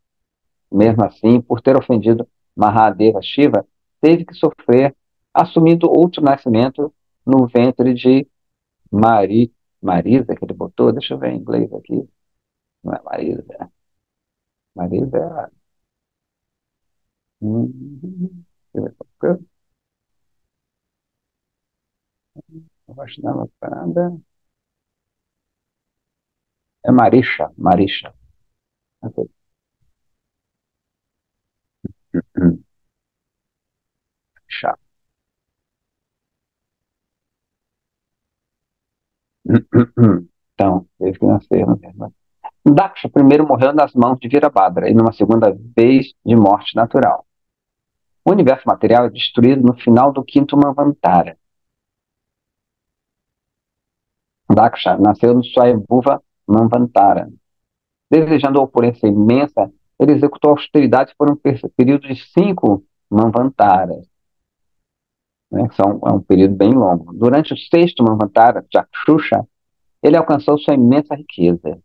Mesmo assim, por ter ofendido Mahadeva Shiva, teve que sofrer, assumindo outro nascimento no ventre de Marisa, que ele botou. Deixa eu ver em inglês aqui. Não é Marisa. Marisa é. Deixa eu ver. Eu acho que não é parada. É Marisha. Marisha. Ok. Chá. Então, teve que nascer, não é? Daksha primeiro morreu nas mãos de Virabhadra e numa segunda vez de morte natural. O universo material é destruído no final do quinto Manvantara. Daksha nasceu no Swayambhuva Manvantara. Desejando a opulência imensa, ele executou austeridades por um período de 5 Manvantaras, né, que é um período bem longo. Durante o sexto Manvantara, Jakshusha, ele alcançou sua imensa riqueza.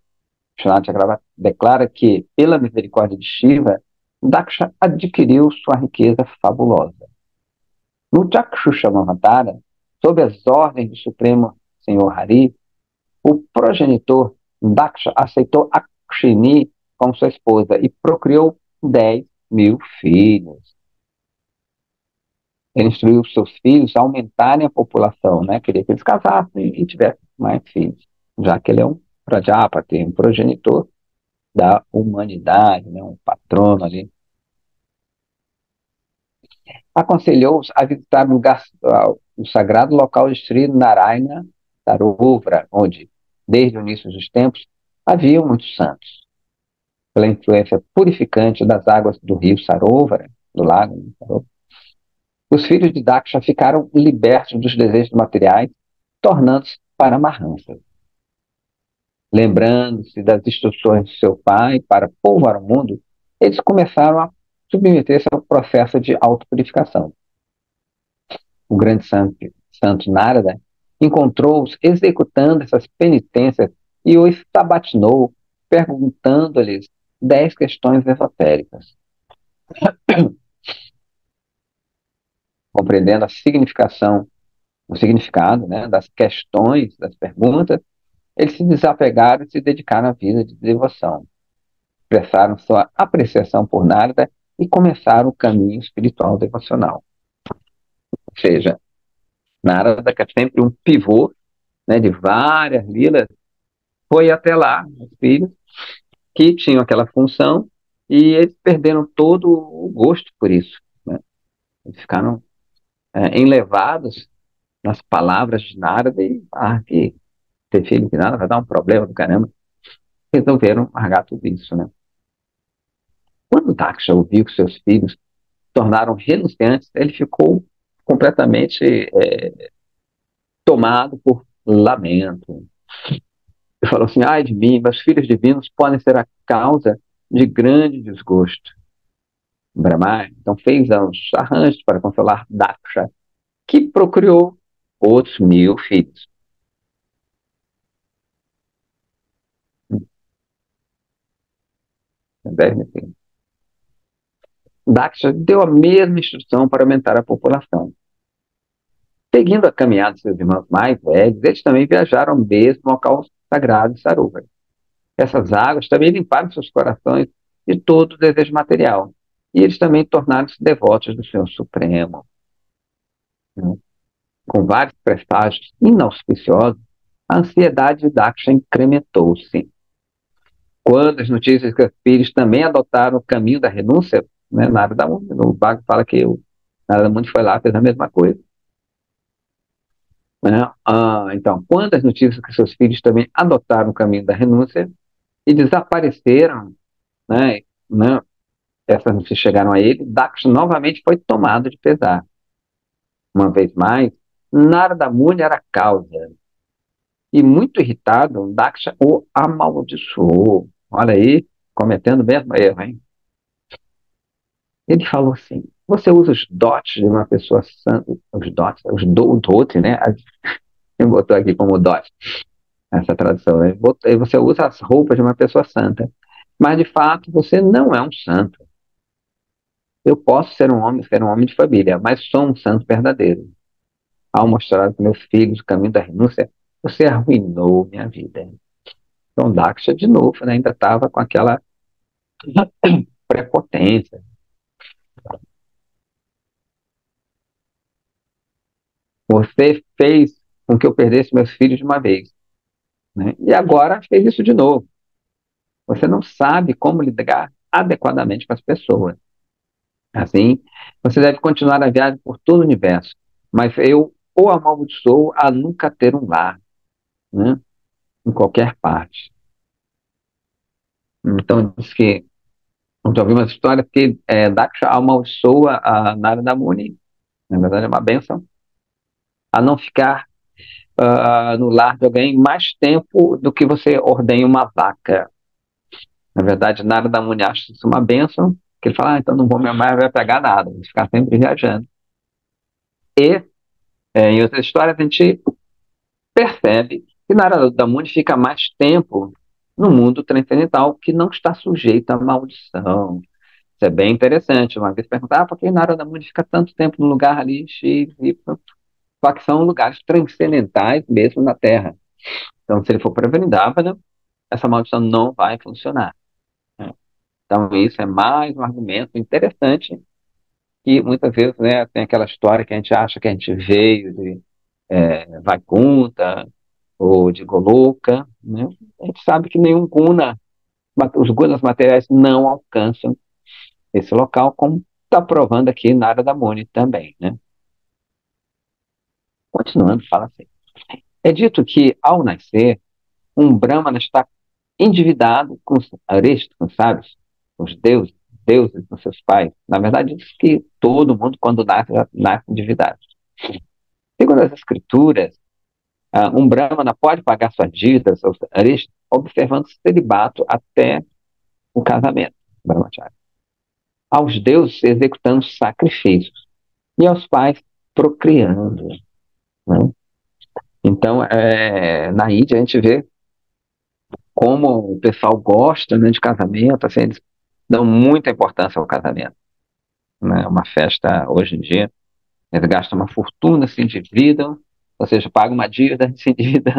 Vishwanath Chakravarti declara que, pela misericórdia de Shiva, Daksha adquiriu sua riqueza fabulosa. No Jakshusha Manvantara, sob as ordens do Supremo Senhor Hari, o progenitor Daksha aceitou Akshini como sua esposa e procriou 10.000 filhos. Ele instruiu seus filhos a aumentarem a população, né? Queria que eles casassem e tivessem mais filhos, já que ele é um Prajapati, um progenitor da humanidade, né? Um patrono ali. Aconselhou-os a visitar o sagrado local de Sri Narayana Sarovara, onde, desde o início dos tempos, haviam muitos santos. Pela influência purificante das águas do rio Sarovara, do lago Sarovara, os filhos de Daksha ficaram libertos dos desejos materiais, tornando-se Paramahansas. Lembrando-se das instruções de seu pai para povoar o mundo, eles começaram a submeter-se ao processo de autopurificação. O grande santo Narada encontrou-os executando essas penitências e os sabatinou, perguntando-lhes 10 questões esotéricas. Compreendendo a significação, o significado, né, das questões, das perguntas, eles se desapegaram e se dedicaram à vida de devoção. Expressaram sua apreciação por Narada e começaram o caminho espiritual devocional. Ou seja, Narada, que é sempre um pivô, né, de várias lilas, foi até lá, os filhos, que tinham aquela função, e eles perderam todo o gosto por isso. Né? Eles ficaram enlevados nas palavras de Narada e, que ter filho que nada vai dar um problema do caramba. Resolveram largar tudo isso, né? Quando Daksha ouviu que seus filhos se tornaram renunciantes, ele ficou completamente tomado por lamento. Ele falou assim: ai de mim, meus filhos divinos podem ser a causa de grande desgosto. Brahma então fez os arranjos para consolar Daksha, que procriou outros 1.000 filhos. Daksha deu a mesma instrução para aumentar a população. Seguindo a caminhada de seus irmãos mais velhos, eles também viajaram ao mesmo local sagrado de Sarovar. Essas águas também limparam seus corações de todo o desejo material. E eles também tornaram-se devotos do Senhor Supremo. Com vários presságios inauspiciosos, a ansiedade de Daksha incrementou-se. Quando as notícias que os filhos também adotaram o caminho da renúncia, né, Narada Muni, o Bhagavad fala que o Narada Muni foi lá, fez a mesma coisa. Né? Então, quando as notícias que seus filhos também adotaram o caminho da renúncia e desapareceram, né, essas notícias chegaram a ele, Daksha novamente foi tomado de pesar. Uma vez mais, Narada Muni era a causa. E muito irritado, Daksha o amaldiçoou. Olha aí, cometendo o mesmo erro, hein? Ele falou assim: você usa os dotes de uma pessoa santa, os dotes, o dote, né? Ele botou aqui como dote, essa tradução. Né? Você usa as roupas de uma pessoa santa, mas de fato você não é um santo. Eu posso ser um homem de família, mas sou um santo verdadeiro. Ao mostrar para meus filhos o caminho da renúncia, você arruinou minha vida. Então, Daksha, de novo, né, ainda estava com aquela prepotência. Você fez com que eu perdesse meus filhos de uma vez, né? E agora fez isso de novo. Você não sabe como lidar adequadamente com as pessoas. Assim, você deve continuar a viagem por todo o universo, mas eu o amaldiçoo a nunca ter um lar, né? Em qualquer parte. Então, diz que Já ouvi uma história que Daksha amaldiçoa a Narada Muni, na verdade é uma bênção, a não ficar no lar de alguém mais tempo do que você ordenha uma vaca. Na verdade, Narada Muni acha isso uma bênção, que ele fala, então não vou mais vai pegar nada, vou ficar sempre viajando. E em outras histórias a gente percebe que Narada Muni fica mais tempo no mundo transcendental que não está sujeito à maldição. Isso é bem interessante. Uma vez perguntar, por que Narada Muni fica tanto tempo no lugar ali, X, Y? Só que são lugares transcendentais mesmo na Terra. Então, se ele for para Vrindavana, essa maldição não vai funcionar, né? Então, isso é mais um argumento interessante que muitas vezes, né, tem aquela história que a gente acha que a gente veio de Vaikuntha ou de Goloka, né? A gente sabe que nenhum guna, os gunas materiais não alcançam esse local, como está provando aqui Narada Muni também, né? Continuando, fala assim. É dito que, ao nascer, um Brahmana está endividado com os arestos, com os sábios, os deuses dos seus pais. Na verdade, diz que todo mundo, quando nasce, já nasce endividado. Segundo as escrituras, um Brahmana pode pagar suas dívidas aos arestos observando o celibato até o casamento, Brahmacharya. Aos deuses executando sacrifícios e aos pais procriando, né? Então, na Índia a gente vê como o pessoal gosta, né, de casamento, assim, eles dão muita importância ao casamento, né? Uma festa hoje em dia, eles gastam uma fortuna, se endividam, ou seja, pagam uma dívida, se endividam,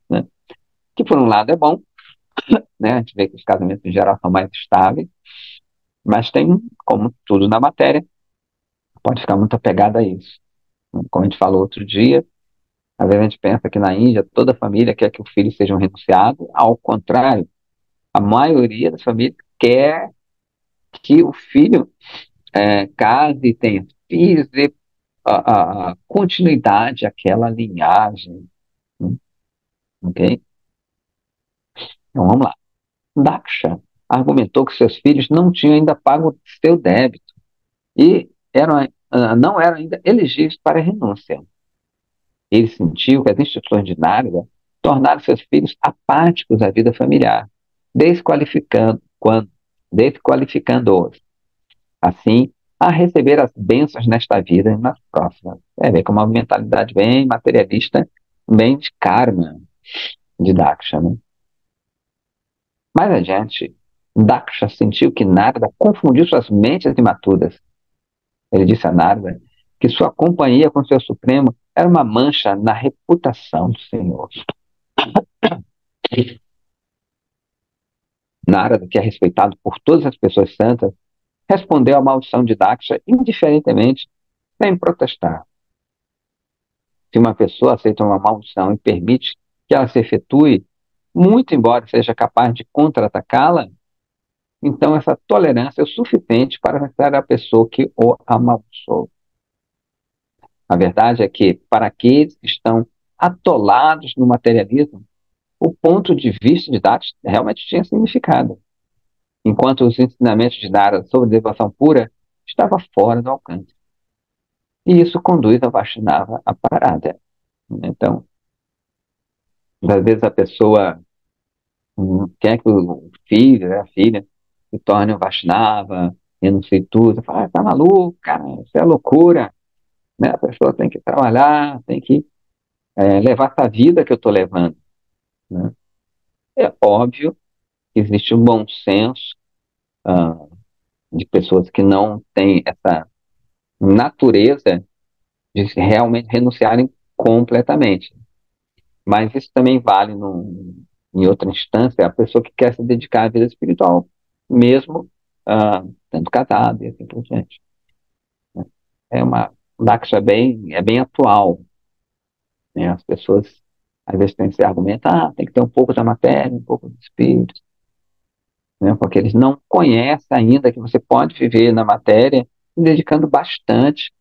né? Que por um lado é bom, né? A gente vê que os casamentos em geral são mais estáveis, mas tem, como tudo na matéria, pode ficar muito apegado a isso. Como a gente falou outro dia, às vezes a gente pensa que na Índia toda a família quer que o filho seja um renunciado, ao contrário, a maioria das famílias quer que o filho case e tenha filhos, dê a continuidade àquela linhagem, né? Ok? Então vamos lá. Daksha argumentou que seus filhos não tinham ainda pago seu débito e não eram ainda elegíveis para a renúncia. Ele sentiu que as instituições de Narada tornaram seus filhos apáticos à vida familiar, desqualificando, desqualificando-os, assim, a receber as bênçãos nesta vida e nas próximas. Ver como uma mentalidade bem materialista, bem de karma, de Daksha, né? Mais adiante, Daksha sentiu que Narada confundiu suas mentes imaturas. Ele disse a Narada que sua companhia com seu Supremo era uma mancha na reputação do Senhor. Narada, que é respeitado por todas as pessoas santas, respondeu à maldição de Daksha indiferentemente, sem protestar. Se uma pessoa aceita uma maldição e permite que ela se efetue, muito embora seja capaz de contra-atacá-la, então essa tolerância é o suficiente para afastar a pessoa que o amaldiçoou. A verdade é que, para aqueles que estão atolados no materialismo, o ponto de vista de Daksha realmente tinha significado, enquanto os ensinamentos de Narada sobre devoção pura estavam fora do alcance. E isso conduz a Vaishnava à parada. Então, às vezes a pessoa quer que o filho, né, a filha, se torne um Vaishnava, renuncie tudo. Fala, tá maluco, cara, isso é loucura, né? A pessoa tem que trabalhar, tem que levar essa vida que eu estou levando, né? É óbvio que existe um bom senso ah, de pessoas que não têm essa natureza de realmente renunciarem completamente. Mas isso também vale em outra instância, a pessoa que quer se dedicar à vida espiritual, mesmo estando casado e assim por diante, né? É uma Daksha bem atual, né? As pessoas às vezes têm esse argumento, tem que ter um pouco da matéria, um pouco do espírito, né? Porque eles não conhecem ainda que você pode viver na matéria se dedicando bastante,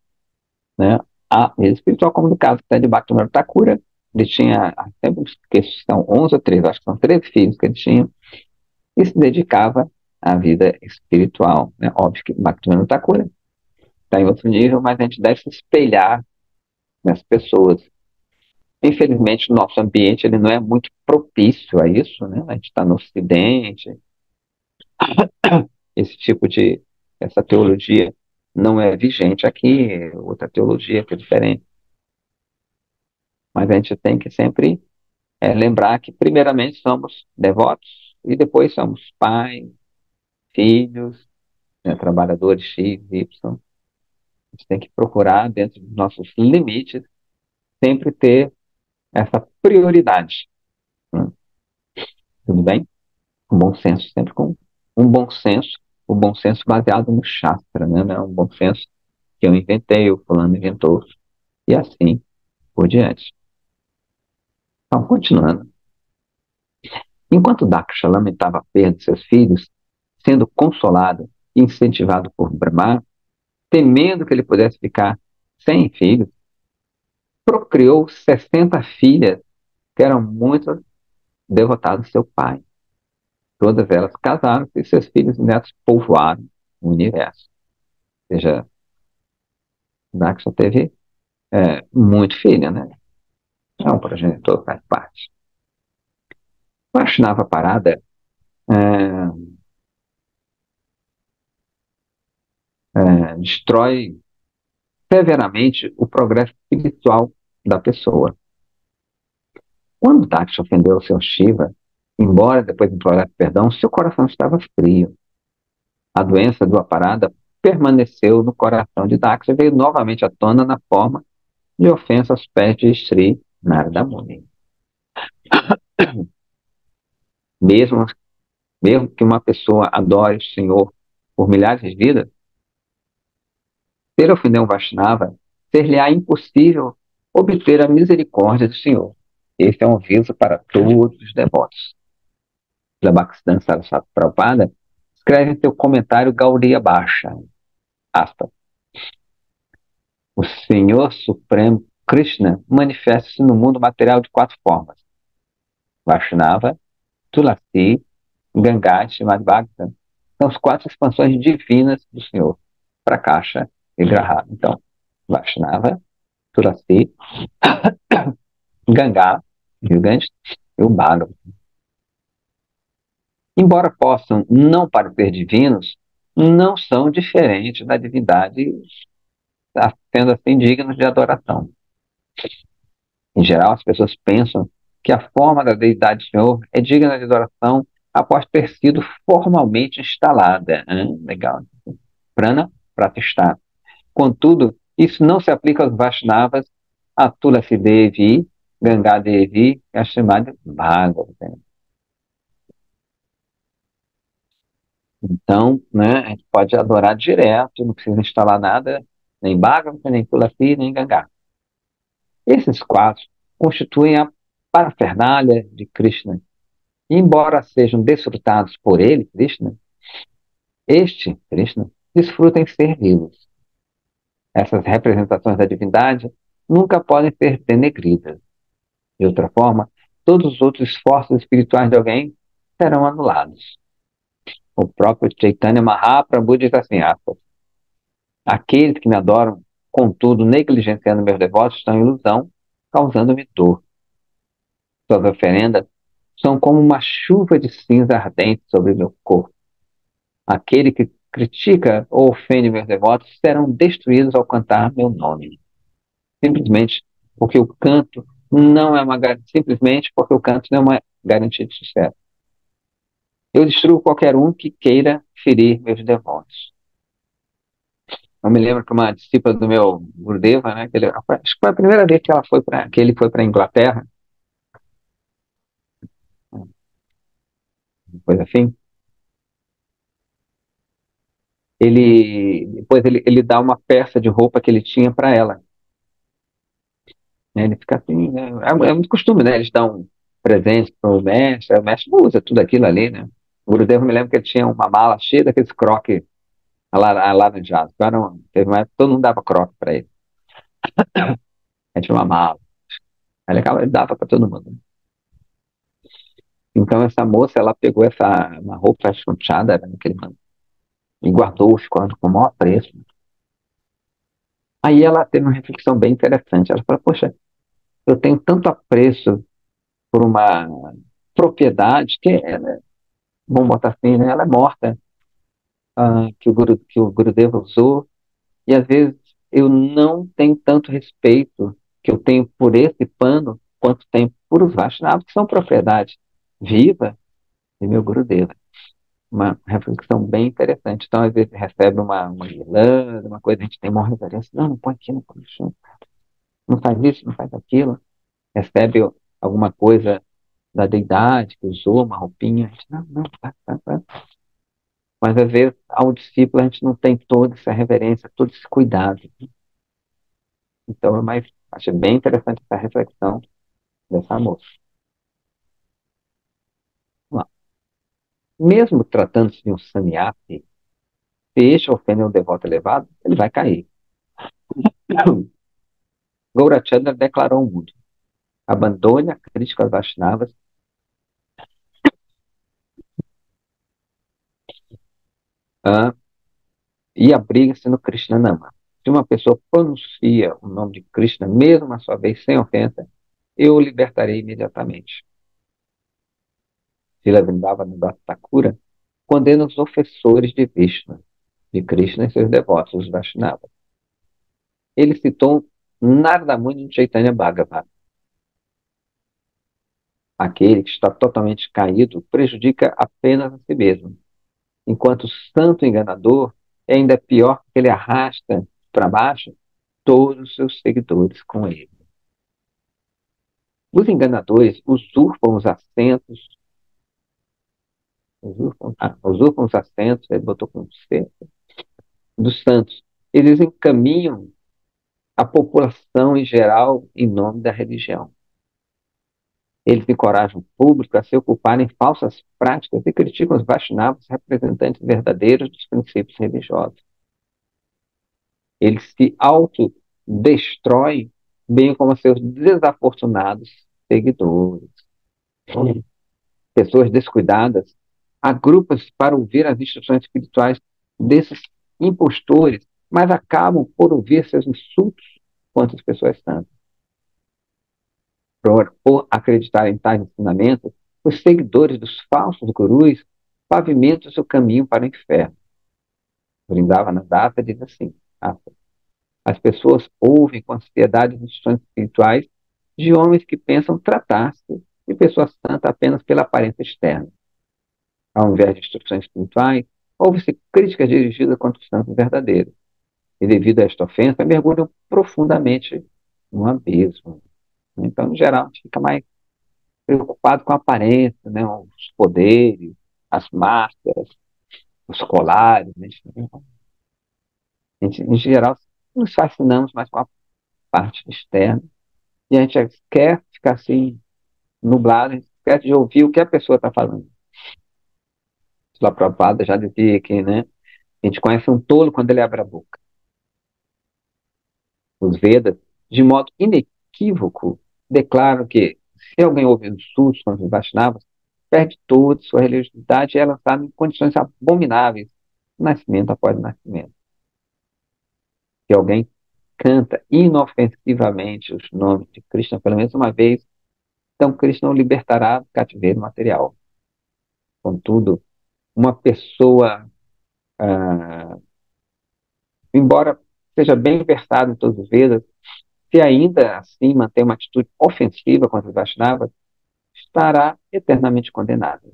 né, à vida espiritual, como no caso que está de Bhaktivinoda Thakura. Ele tinha, sempre que são 11 ou 13, acho que são 13 filhos que ele tinha, e se dedicava a vida espiritual, né? Óbvio que o Bhaktivinoda não está curando, está em outro nível, mas a gente deve se espelhar nas pessoas. Infelizmente, o nosso ambiente ele não é muito propício a isso, né? A gente está no Ocidente, esse tipo de, essa teologia não é vigente aqui, outra teologia que é diferente. Mas a gente tem que sempre lembrar que, primeiramente, somos devotos e depois somos pais, filhos, né, trabalhadores X, Y. A gente tem que procurar, dentro dos nossos limites, sempre ter essa prioridade. Né? Tudo bem? Um bom senso, sempre com um bom senso, o bom senso baseado no Shastra, né? Não é um bom senso que eu inventei, o fulano inventou, e assim por diante. Então, continuando. Enquanto Daksha lamentava a perda de seus filhos, sendo consolado e incentivado por Brahma, temendo que ele pudesse ficar sem filhos, procriou 60 filhas que eram muito devotadas ao seu pai. Todas elas casaram e seus filhos e netos povoaram o universo. Ou seja, Daksha teve muito filho, né? É um progenitor, faz parte. Vaishnava Parada é, destrói severamente o progresso espiritual da pessoa. Quando Daksha ofendeu o seu Shiva, embora depois implorasse perdão, seu coração estava frio. A doença do Aparada permaneceu no coração de Daksha e veio novamente à tona na forma de ofensa aos pés de Sri Narada Muni. Mesmo, mesmo que uma pessoa adore o Senhor por milhares de vidas, se ele ofender um Vaishnava, ser-lhe-á impossível obter a misericórdia do Senhor. Esse é um aviso para todos os devotos. Bhaktivedanta Saraswati Prabhupada escreve em seu comentário Gaudiya Bhasha, aspas, o Senhor Supremo Krishna manifesta-se no mundo material de 4 formas: Vaishnava, Tulasi, Ganga e Srimad Bhagavatam. São as 4 expansões divinas do Senhor, Prakasha e Graha. Então, Vaishnava, Tulasi, Ganga, Gigante e o Bhagavatam. Embora possam não parecer divinos, não são diferentes da divindade, sendo assim dignos de adoração. Em geral, as pessoas pensam que a forma da deidade do Senhor é digna de adoração após ter sido formalmente instalada. Legal. Prana Pratishtha. Contudo, isso não se aplica aos Vaishnavas, a Tulasi Devi, Ganga Devi e a Srimad Bhagavatam. Então, né, a gente pode adorar direto, não precisa instalar nada, nem Bhagavatam, nem Tulasi, nem Ganga. Esses 4 constituem a parafernália de Krishna. E, embora sejam desfrutados por ele, Krishna, Krishna, desfruta em servi-los. Essas representações da divindade nunca podem ser denegridas. De outra forma, todos os outros esforços espirituais de alguém serão anulados. O próprio Chaitanya Mahaprabhu diz assim, aqueles que me adoram, contudo, negligenciando meus devotos, estão em ilusão, causando-me dor. Suas oferendas são como uma chuva de cinza ardente sobre meu corpo. Aquele que critica ou ofende meus devotos serão destruídos ao cantar meu nome. Simplesmente porque o canto não é uma simplesmente porque o canto não é uma garantia de sucesso. Eu destruo qualquer um que queira ferir meus devotos. Eu me lembro que uma discípula do meu Gurudeva, né, acho que foi a primeira vez que ele foi para a Inglaterra, coisa assim, ele dá uma peça de roupa que ele tinha para ela. Né? Ele fica assim, né? É muito costume, né? Eles dão presente para o mestre usa tudo aquilo ali, né? O Gurudev, me lembro que ele tinha uma mala cheia daqueles croques alaranjados. Teve uma época que todo mundo dava croque para ele. Aí tinha uma mala. Aí ele dava para todo mundo. Então essa moça, ela pegou uma roupa chanchada, era naquele ano, e guardou, ficou com o maior preço. Aí ela teve uma reflexão bem interessante. Ela falou, poxa, eu tenho tanto apreço por uma propriedade que, vamos botar assim, né, ela é morta, que o Gurudeva usou, e às vezes eu não tenho tanto respeito que eu tenho por esse pano quanto tenho por os Vaishnavas, que são propriedade viva de meu Gurudeva. Uma reflexão bem interessante. Então, às vezes, recebe uma guirlanda, uma coisa, a gente tem uma reverência. Não, não põe aqui, não põe no chão. Não faz isso, não faz aquilo. Recebe alguma coisa da deidade que usou, uma roupinha. A gente, não, não, tá. Mas, às vezes, ao discípulo, a gente não tem toda essa reverência, todo esse cuidado. Então, achei bem interessante essa reflexão dessa moça. Vamos lá. Mesmo tratando-se de um sannyasi, se este ofender um devoto elevado, ele vai cair. Gaurachandra declarou ao mundo: abandone a crítica às Vaishnavas, ah, e abrigue-se no Krishna Nama. Se uma pessoa pronuncia o nome de Krishna, mesmo a sua vez sem ofensa, eu o libertarei imediatamente. Srila Vrindavana Das Thakura condena os ofensores de Vishnu, de Krishna e seus devotos, os Vaishnavas. Ele citou Narada Muni no Chaitanya Bhagavata. Aquele que está totalmente caído prejudica apenas a si mesmo, enquanto o santo enganador é ainda pior porque ele arrasta para baixo todos os seus seguidores com ele. Os enganadores usurpam os assentos, usurpam os assentos, ele botou com C, dos santos. Eles encaminham a população em geral em nome da religião. Eles encorajam o público a se ocupar em falsas práticas e criticam os Vaishnavas, representantes verdadeiros dos princípios religiosos. Eles se autodestroem, bem como seus desafortunados seguidores. Pessoas descuidadas agrupam-se para ouvir as instruções espirituais desses impostores, mas acabam por ouvir seus insultos contra as pessoas santas. Por acreditar em tais ensinamentos, os seguidores dos falsos gurus pavimentam seu caminho para o inferno. Vrindavana Data diz assim: as pessoas ouvem com ansiedade as instruções espirituais de homens que pensam tratar-se de pessoas santas apenas pela aparência externa. Ao invés de instruções espirituais, houve-se críticas dirigidas contra os santos verdadeiros. E devido a esta ofensa, mergulham profundamente no abismo. Então, no geral, a gente fica mais preocupado com a aparência, né? Os poderes, as máscaras, os colares. Né? Em geral, nos fascinamos mais com a parte externa e a gente quer ficar assim, nublado, a gente esquece de ouvir o que a pessoa está falando. A Prabhupada já dizia que, né, a gente conhece um tolo quando ele abre a boca. Os Vedas, de modo inequívoco, declaram que se alguém ouve insultos contra os Vaishnavas, perde toda sua religiosidade e é lançado em condições abomináveis, nascimento após nascimento. Se alguém canta inofensivamente os nomes de Krishna pelo menos uma vez, então Krishna o libertará do cativeiro material. Contudo, uma pessoa, ah, embora seja bem versada em todos os Vedas, se ainda assim mantém uma atitude ofensiva contra os Vaishnavas, estará eternamente condenado.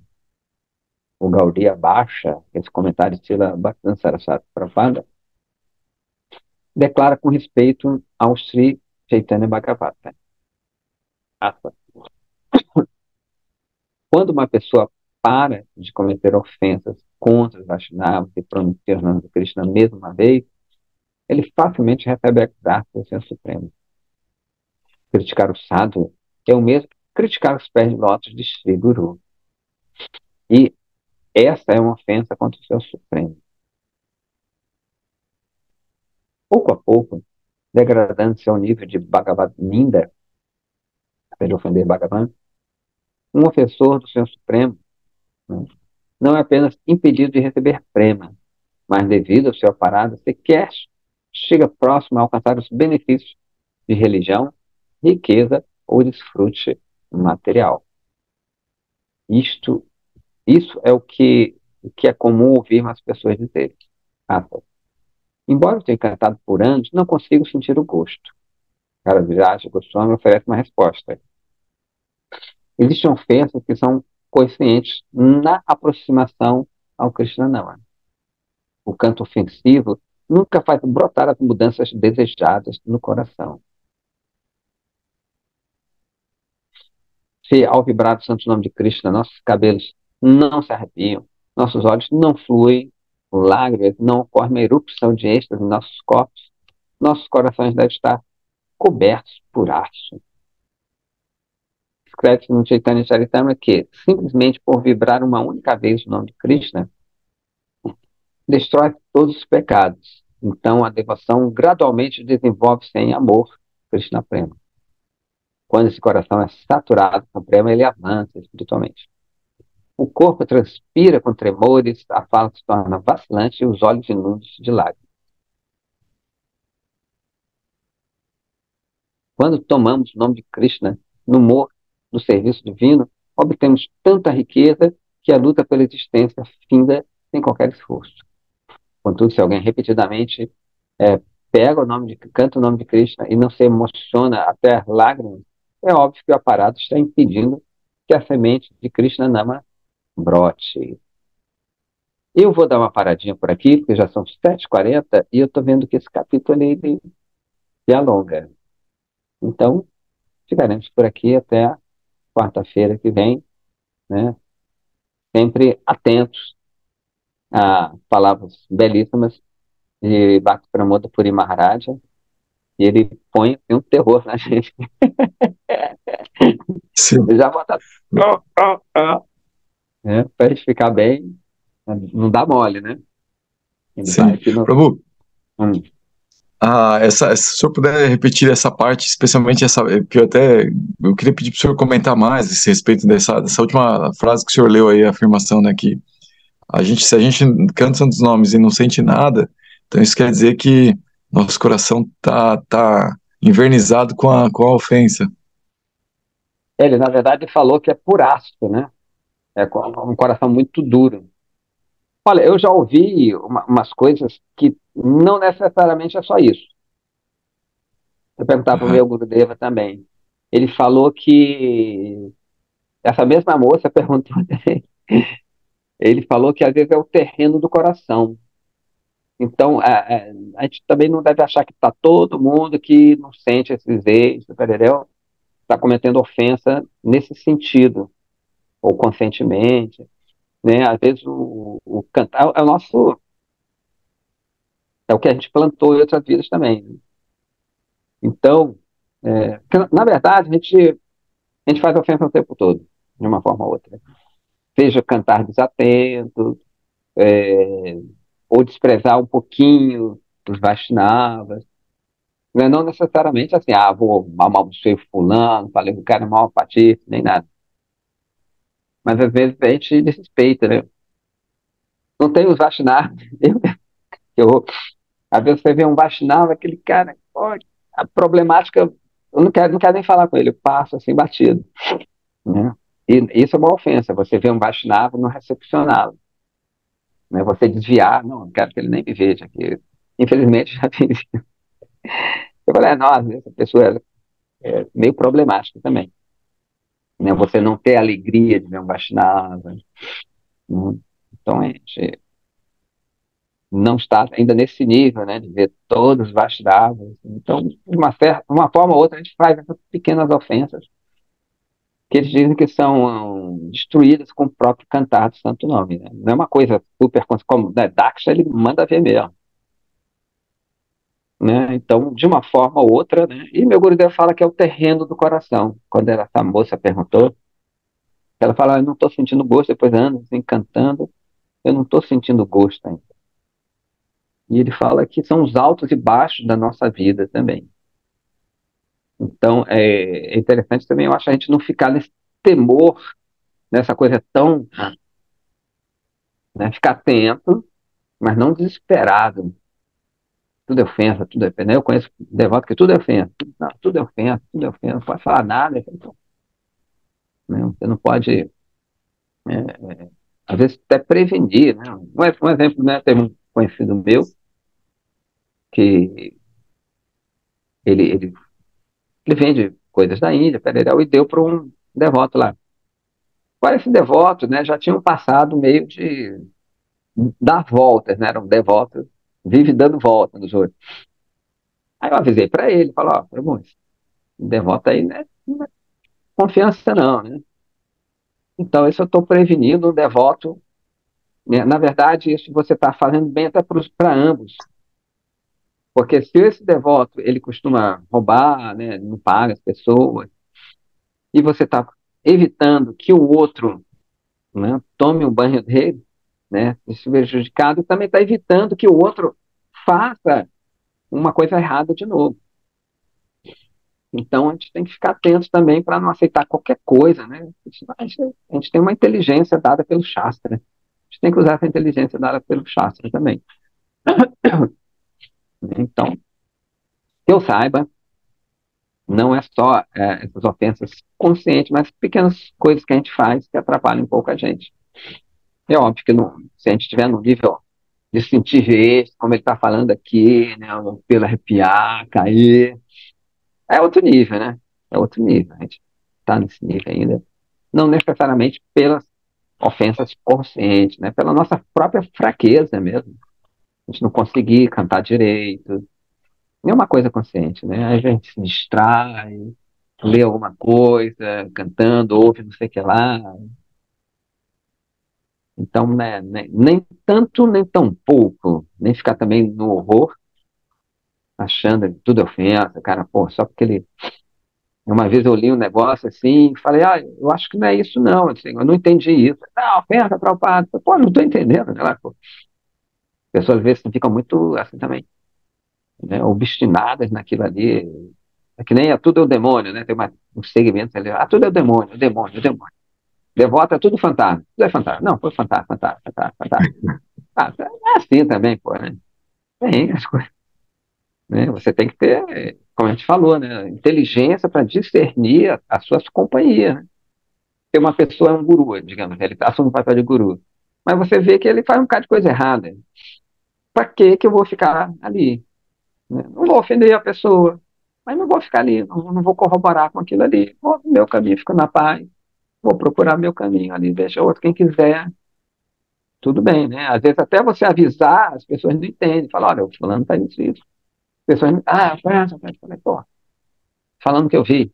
O Gaudiya Baixa, esse comentário de Srila Bhaktivinoda Saraswati Prabhupada, declara com respeito ao Sri Chaitanya Bhagavata. Quando uma pessoa para de cometer ofensas contra os Vaishnavas e pronuncia o nome de Krishna mesmo uma vez, ele facilmente recebe a graça do Senhor Supremo. Criticar o sadhu é o mesmo que criticar os pés de lótus de Sri Guru. E essa é uma ofensa contra o Senhor Supremo. Pouco a pouco, degradando-se ao nível de Bhagavad Ninda, para ele ofender Bhagavan, Um ofensor do Senhor Supremo, né, não é apenas impedido de receber prema, mas devido ao seu aparato, sequer chega próximo a alcançar os benefícios de religião, riqueza ou desfrute material. Isto, isso é o que é comum ouvir as pessoas dizerem. Ah, embora eu tenha cantado por anos, não consigo sentir o gosto. Cara, já acha que o sono oferece uma resposta. Existem ofensas que são coeficientes na aproximação ao Krishnanama. O canto ofensivo nunca faz brotar as mudanças desejadas no coração. Se ao vibrar o santo nome de Krishna, nossos cabelos não se arrepiam, nossos olhos não fluem lágrimas, não ocorre uma erupção de êxtase em nossos corpos, nossos corações devem estar cobertos por arte. Escreve-se no Chaitanya Charitamrita que, simplesmente por vibrar uma única vez o nome de Krishna, destrói todos os pecados. Então, a devoção gradualmente desenvolve-se em amor, Krishna Prema. Quando esse coração é saturado com prema, ele avança espiritualmente. O corpo transpira com tremores, a fala se torna vacilante e os olhos inundos de lágrimas. Quando tomamos o nome de Krishna no humor do serviço divino, obtemos tanta riqueza que a luta pela existência finda sem qualquer esforço. Contudo, se alguém repetidamente é, pega o nome canta o nome de Krishna e não se emociona até as lágrimas, é óbvio que o aparato está impedindo que a semente de Krishna Nama brote. Eu vou dar uma paradinha por aqui, porque já são 7h40 e eu estou vendo que esse capítulo ele se alonga. Então, ficaremos por aqui até quarta-feira que vem, né? Sempre atentos a palavras belíssimas de Bhakti Pramoda Puri Maharaja, e ele põe um terror na gente. Sim. Eu já botar né? Para a gente ficar bem, não dá mole, né? Ele vai Sim. aqui no. Prabhu, Hum. se o senhor puder repetir essa parte, especialmente essa, que eu queria pedir para o senhor comentar mais a esse respeito dessa última frase que o senhor leu aí, a afirmação, né, que se a gente canta santos nomes e não sente nada, então isso quer dizer que nosso coração tá invernizado com a ofensa. Ele, na verdade, falou que é por ácido, né? É um coração muito duro. Olha, eu já ouvi umas coisas que não necessariamente é só isso. Eu perguntava para o Aham. meu Gurudeva também. Ele falou que essa mesma moça perguntou, ele falou que às vezes é o terreno do coração. Então, a gente também não deve achar que está todo mundo que não sente esses eixos, entendeu? Está cometendo ofensa nesse sentido, ou conscientemente, né? Às vezes o cantar é o nosso, é o que a gente plantou em outras vidas também, né? Então, na verdade, a gente faz ofensa o tempo todo, de uma forma ou outra. Seja cantar desatento, ou desprezar um pouquinho os Vaishnavas. Não necessariamente assim, vou amaldiçoar fulano, falei que o cara é mal patife, nem nada. Mas às vezes a gente desrespeita, né? Não tem os Vaishnavas. Eu, às vezes você vê um Vaishnava, aquele cara, pô, a problemática, eu não quero nem falar com ele, eu passo assim batido, né? E isso é uma ofensa, você vê um Vaishnava e não recepcioná-lo, né? Você desviar, não quero que ele nem me veja aqui. Infelizmente já fiz. Eu falei, nossa, essa pessoa é meio problemática também, né? Você não ter a alegria de ver um Vaishnava, né? Então a gente não está ainda nesse nível, né, de ver todos os Vaishnavas. Então, de uma forma ou outra, a gente faz essas pequenas ofensas que eles dizem que são destruídas com o próprio cantar do santo nome, né? Não é uma coisa super, como, né, Daksha, ele manda ver mesmo, né? Então, de uma forma ou outra, né? E meu Gurudev fala que é o terreno do coração. Quando essa moça perguntou, ela fala, eu não estou sentindo gosto, depois de anos assim, cantando, eu não estou sentindo gosto ainda. E ele fala que são os altos e baixos da nossa vida também. Então, é interessante também, eu acho, a gente não ficar nesse temor nessa coisa tão, né, ficar atento, mas não desesperado. Tudo é ofensa, tudo é ofensa. Né? Eu conheço devoto que tudo é ofensa. Não, tudo é ofensa, tudo é ofensa. Não pode falar nada. Então, né? Você não pode, às vezes, até prevenir. Né? Um exemplo, né? Teve um conhecido meu que ele, ele, ele vende coisas da Índia, pererel, e deu para um devoto lá. Agora, esse devoto, né, já tinha um passado meio de dar voltas, né? Era um devoto, vive dando volta nos outros. Aí eu avisei para ele, falou, ó, irmão, esse devoto aí, né? Não é confiança não, né? Então, isso eu estou prevenindo um devoto. Né? Na verdade, isso você está fazendo bem até para ambos. Porque se esse devoto, ele costuma roubar, né? Não paga as pessoas, e você está evitando que o outro, né, tome o banho dele, né? Isso prejudicado, também está evitando que o outro faça uma coisa errada de novo. Então, a gente tem que ficar atento também para não aceitar qualquer coisa, né? A gente tem uma inteligência dada pelo Shastra. A gente tem que usar essa inteligência dada pelo Shastra também. Então, que eu saiba, não é só essas ofensas conscientes, mas pequenas coisas que a gente faz que atrapalham um pouco a gente. É óbvio que se a gente estiver no nível de sentir esse, como ele está falando aqui, né, o pelo arrepiar, cair, é outro nível, né? É outro nível. A gente está nesse nível ainda. Não necessariamente pelas ofensas conscientes, né? Pela nossa própria fraqueza mesmo. A gente não conseguir cantar direito. Não é uma coisa consciente, né? Aí a gente se distrai, lê alguma coisa, cantando, ouve não sei o que lá. Então, né, nem tanto, nem tão pouco. Nem ficar também no horror, achando que tudo é ofensa, cara, pô, só porque ele. Uma vez eu li um negócio assim, falei, eu acho que não é isso não, assim, eu não entendi isso. Não, ofensa, Prabhupada. Pô, não estou entendendo, né? Pô. Pessoas às vezes ficam muito assim também, né, obstinadas naquilo ali. É que nem tudo é o demônio, né? Tem uns segmentos ali, tudo é o demônio, o demônio, o demônio. Devota é tudo fantasma, tudo é fantasma. Não, foi fantasma, fantasma, fantasma, fantasma. É assim também, pô, né? Tem as coisas, né? Você tem que ter, como a gente falou, né? Inteligência para discernir as suas companhias, né? Porque uma pessoa é um guru, digamos, ele assume o papel de guru. Mas você vê que ele faz um bocado de coisa errada. Para que eu vou ficar ali? Né? Não vou ofender a pessoa, mas não vou ficar ali, não vou corroborar com aquilo ali. Vou no meu caminho, fico na paz, vou procurar meu caminho ali, deixa outro quem quiser, tudo bem, né? Às vezes até você avisar, as pessoas não entendem, falam, olha, o fulano faz isso. As pessoas não, eu falei, pô, falando que eu vi,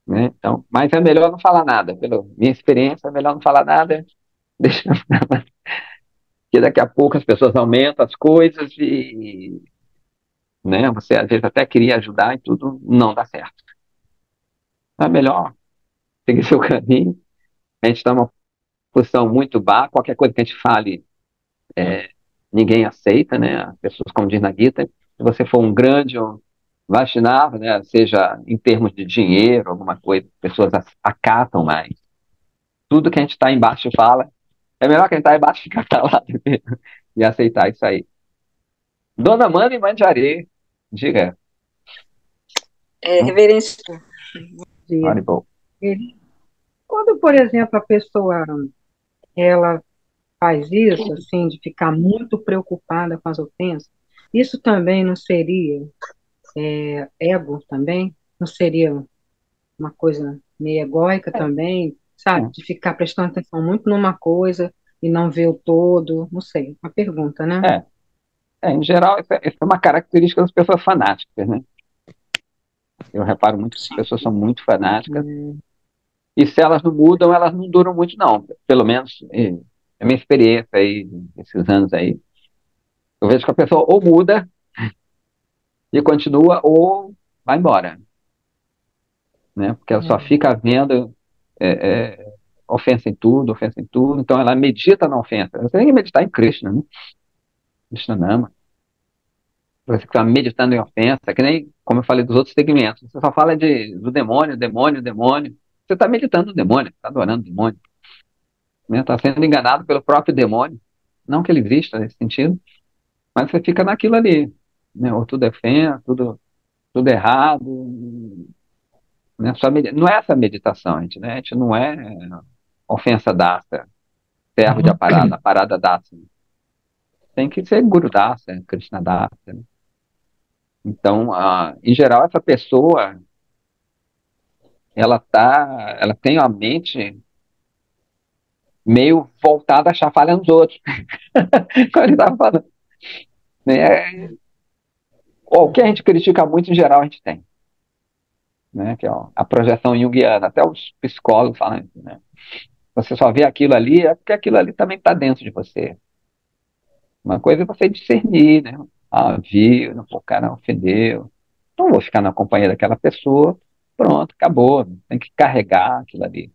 né? Então, mas é melhor não falar nada, pela minha experiência, é melhor não falar nada, deixa, porque daqui a pouco as pessoas aumentam as coisas e, né, você às vezes até queria ajudar e tudo não dá certo. É melhor seguir seu caminho. A gente está numa posição muito baixa, qualquer coisa que a gente fale, ninguém aceita, né? As pessoas, como diz na Gita, se você for um grande Vaishnava, né, seja em termos de dinheiro, alguma coisa, as pessoas acatam mais. Tudo que a gente está embaixo fala, é melhor que a gente está embaixo ficar calado e aceitar isso aí. Dona Mãe Mandiaré, diga. Reverência, dia. Haribo. Quando, por exemplo, a pessoa ela faz isso, assim, de ficar muito preocupada com as ofensas, isso também não seria ego também? Não seria uma coisa meio egóica também, sabe? De ficar prestando atenção muito numa coisa e não ver o todo, não sei, uma pergunta, né? É, em geral, essa é uma característica das pessoas fanáticas, né? Eu reparo muito que as Sim. pessoas são muito fanáticas, Hum, e se elas não mudam, elas não duram muito, não. Pelo menos, é a minha experiência aí, esses anos aí. Eu vejo que a pessoa ou muda e continua, ou vai embora, né? Porque ela só é, fica vendo ofensa em tudo, ofensa em tudo. Então, ela medita na ofensa. Você tem que meditar em Krishna, né? Krishna Nama. Você fica meditando em ofensa, que nem, como eu falei dos outros segmentos. Você só fala do demônio, demônio, demônio. Você está meditando no demônio, está adorando o demônio. né? Está sendo enganado pelo próprio demônio. Não que ele exista nesse sentido, mas você fica naquilo ali, né? Ou tudo é fé, tudo errado, né? Não é essa meditação, né? A gente não é ofensa dácia, servo de a parada dácia. Tem que ser Guru Dasa, Krishna Dasa, né? Então, em geral, essa pessoa, ela tem a mente meio voltada a chafalhar nos outros. Como ele estava falando, né? O que a gente critica muito, em geral, a gente tem, né? Que é a projeção junguiana. Até os psicólogos falam isso, né? Você só vê aquilo ali, é porque aquilo ali também está dentro de você. Uma coisa é você discernir, né? Viu, não, o cara ofendeu. Não vou ficar na companhia daquela pessoa. Pronto, acabou. Tem que carregar aquilo ali.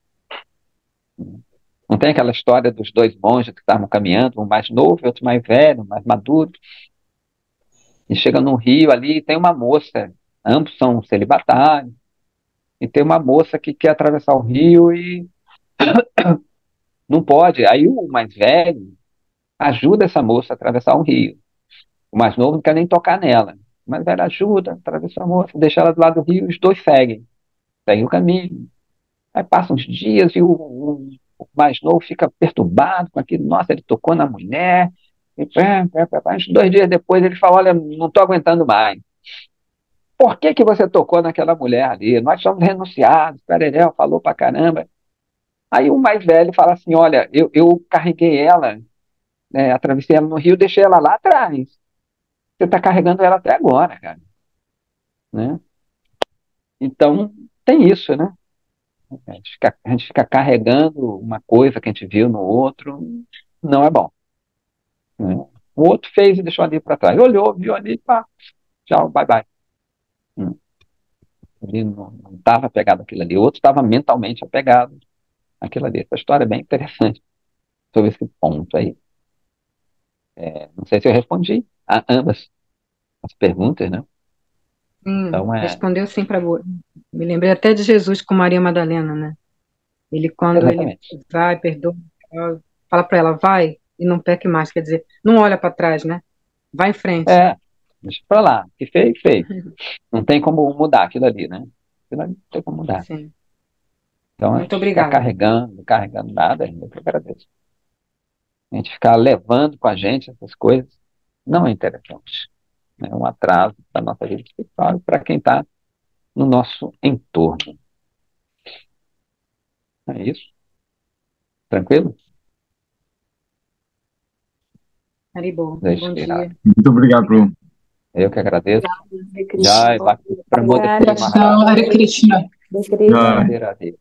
Não tem aquela história dos dois monges que estavam caminhando, um mais novo e outro mais velho, mais maduro, e chega num rio ali e tem uma moça. Ambos são celibatários. E tem uma moça que quer atravessar o rio e não pode. Aí o mais velho ajuda essa moça a atravessar o rio. O mais novo não quer nem tocar nela. O mais velho ajuda, atravessa a moça, deixa ela do lado do rio e os dois seguem o caminho. Aí passam uns dias e o mais novo fica perturbado com aquilo. Nossa, ele tocou na mulher. E, uns 2 dias depois ele fala, olha, não estou aguentando mais. Por que que você tocou naquela mulher ali? Nós somos renunciados. Pererel falou pra caramba. Aí o mais velho fala assim, olha, eu carreguei ela, né, atravessei ela no rio, deixei ela lá atrás. Você está carregando ela até agora, cara, né? Então, tem isso, né? A gente fica carregando uma coisa que a gente viu no outro, não é bom, né? O outro fez e deixou ali para trás. Olhou, viu ali, pá, tchau, bye bye. Ele não estava apegado àquilo ali. O outro estava mentalmente apegado àquilo ali. Essa história é bem interessante sobre esse ponto aí. Não sei se eu respondi a ambas as perguntas, né? Então, Respondeu sim para. Me lembrei até de Jesus com Maria Madalena, né? Quando ele exatamente. vai, perdoa, fala para ela, vai e não peque mais, quer dizer, não olha para trás, né? Vai em frente. Deixa pra lá. Que fez, fez. Não tem como mudar aquilo ali, né? Aquilo ali não tem como mudar. Sim. Então, a Muito gente ficar obrigada. carregando nada, eu que agradeço. A gente ficar levando com a gente essas coisas não é interessante. É um atraso para a nossa vida espiritual e para quem está no nosso entorno. É isso? Tranquilo? Haribo, Deixa bom eu virar. dia. Muito obrigado, Bruno. Eu que agradeço. Hare Krishna. Jai, Bhakti Pramod Puri Obrigada. Maharaj. Hare Krishna. Hare Krishna. Radhe, Radhe.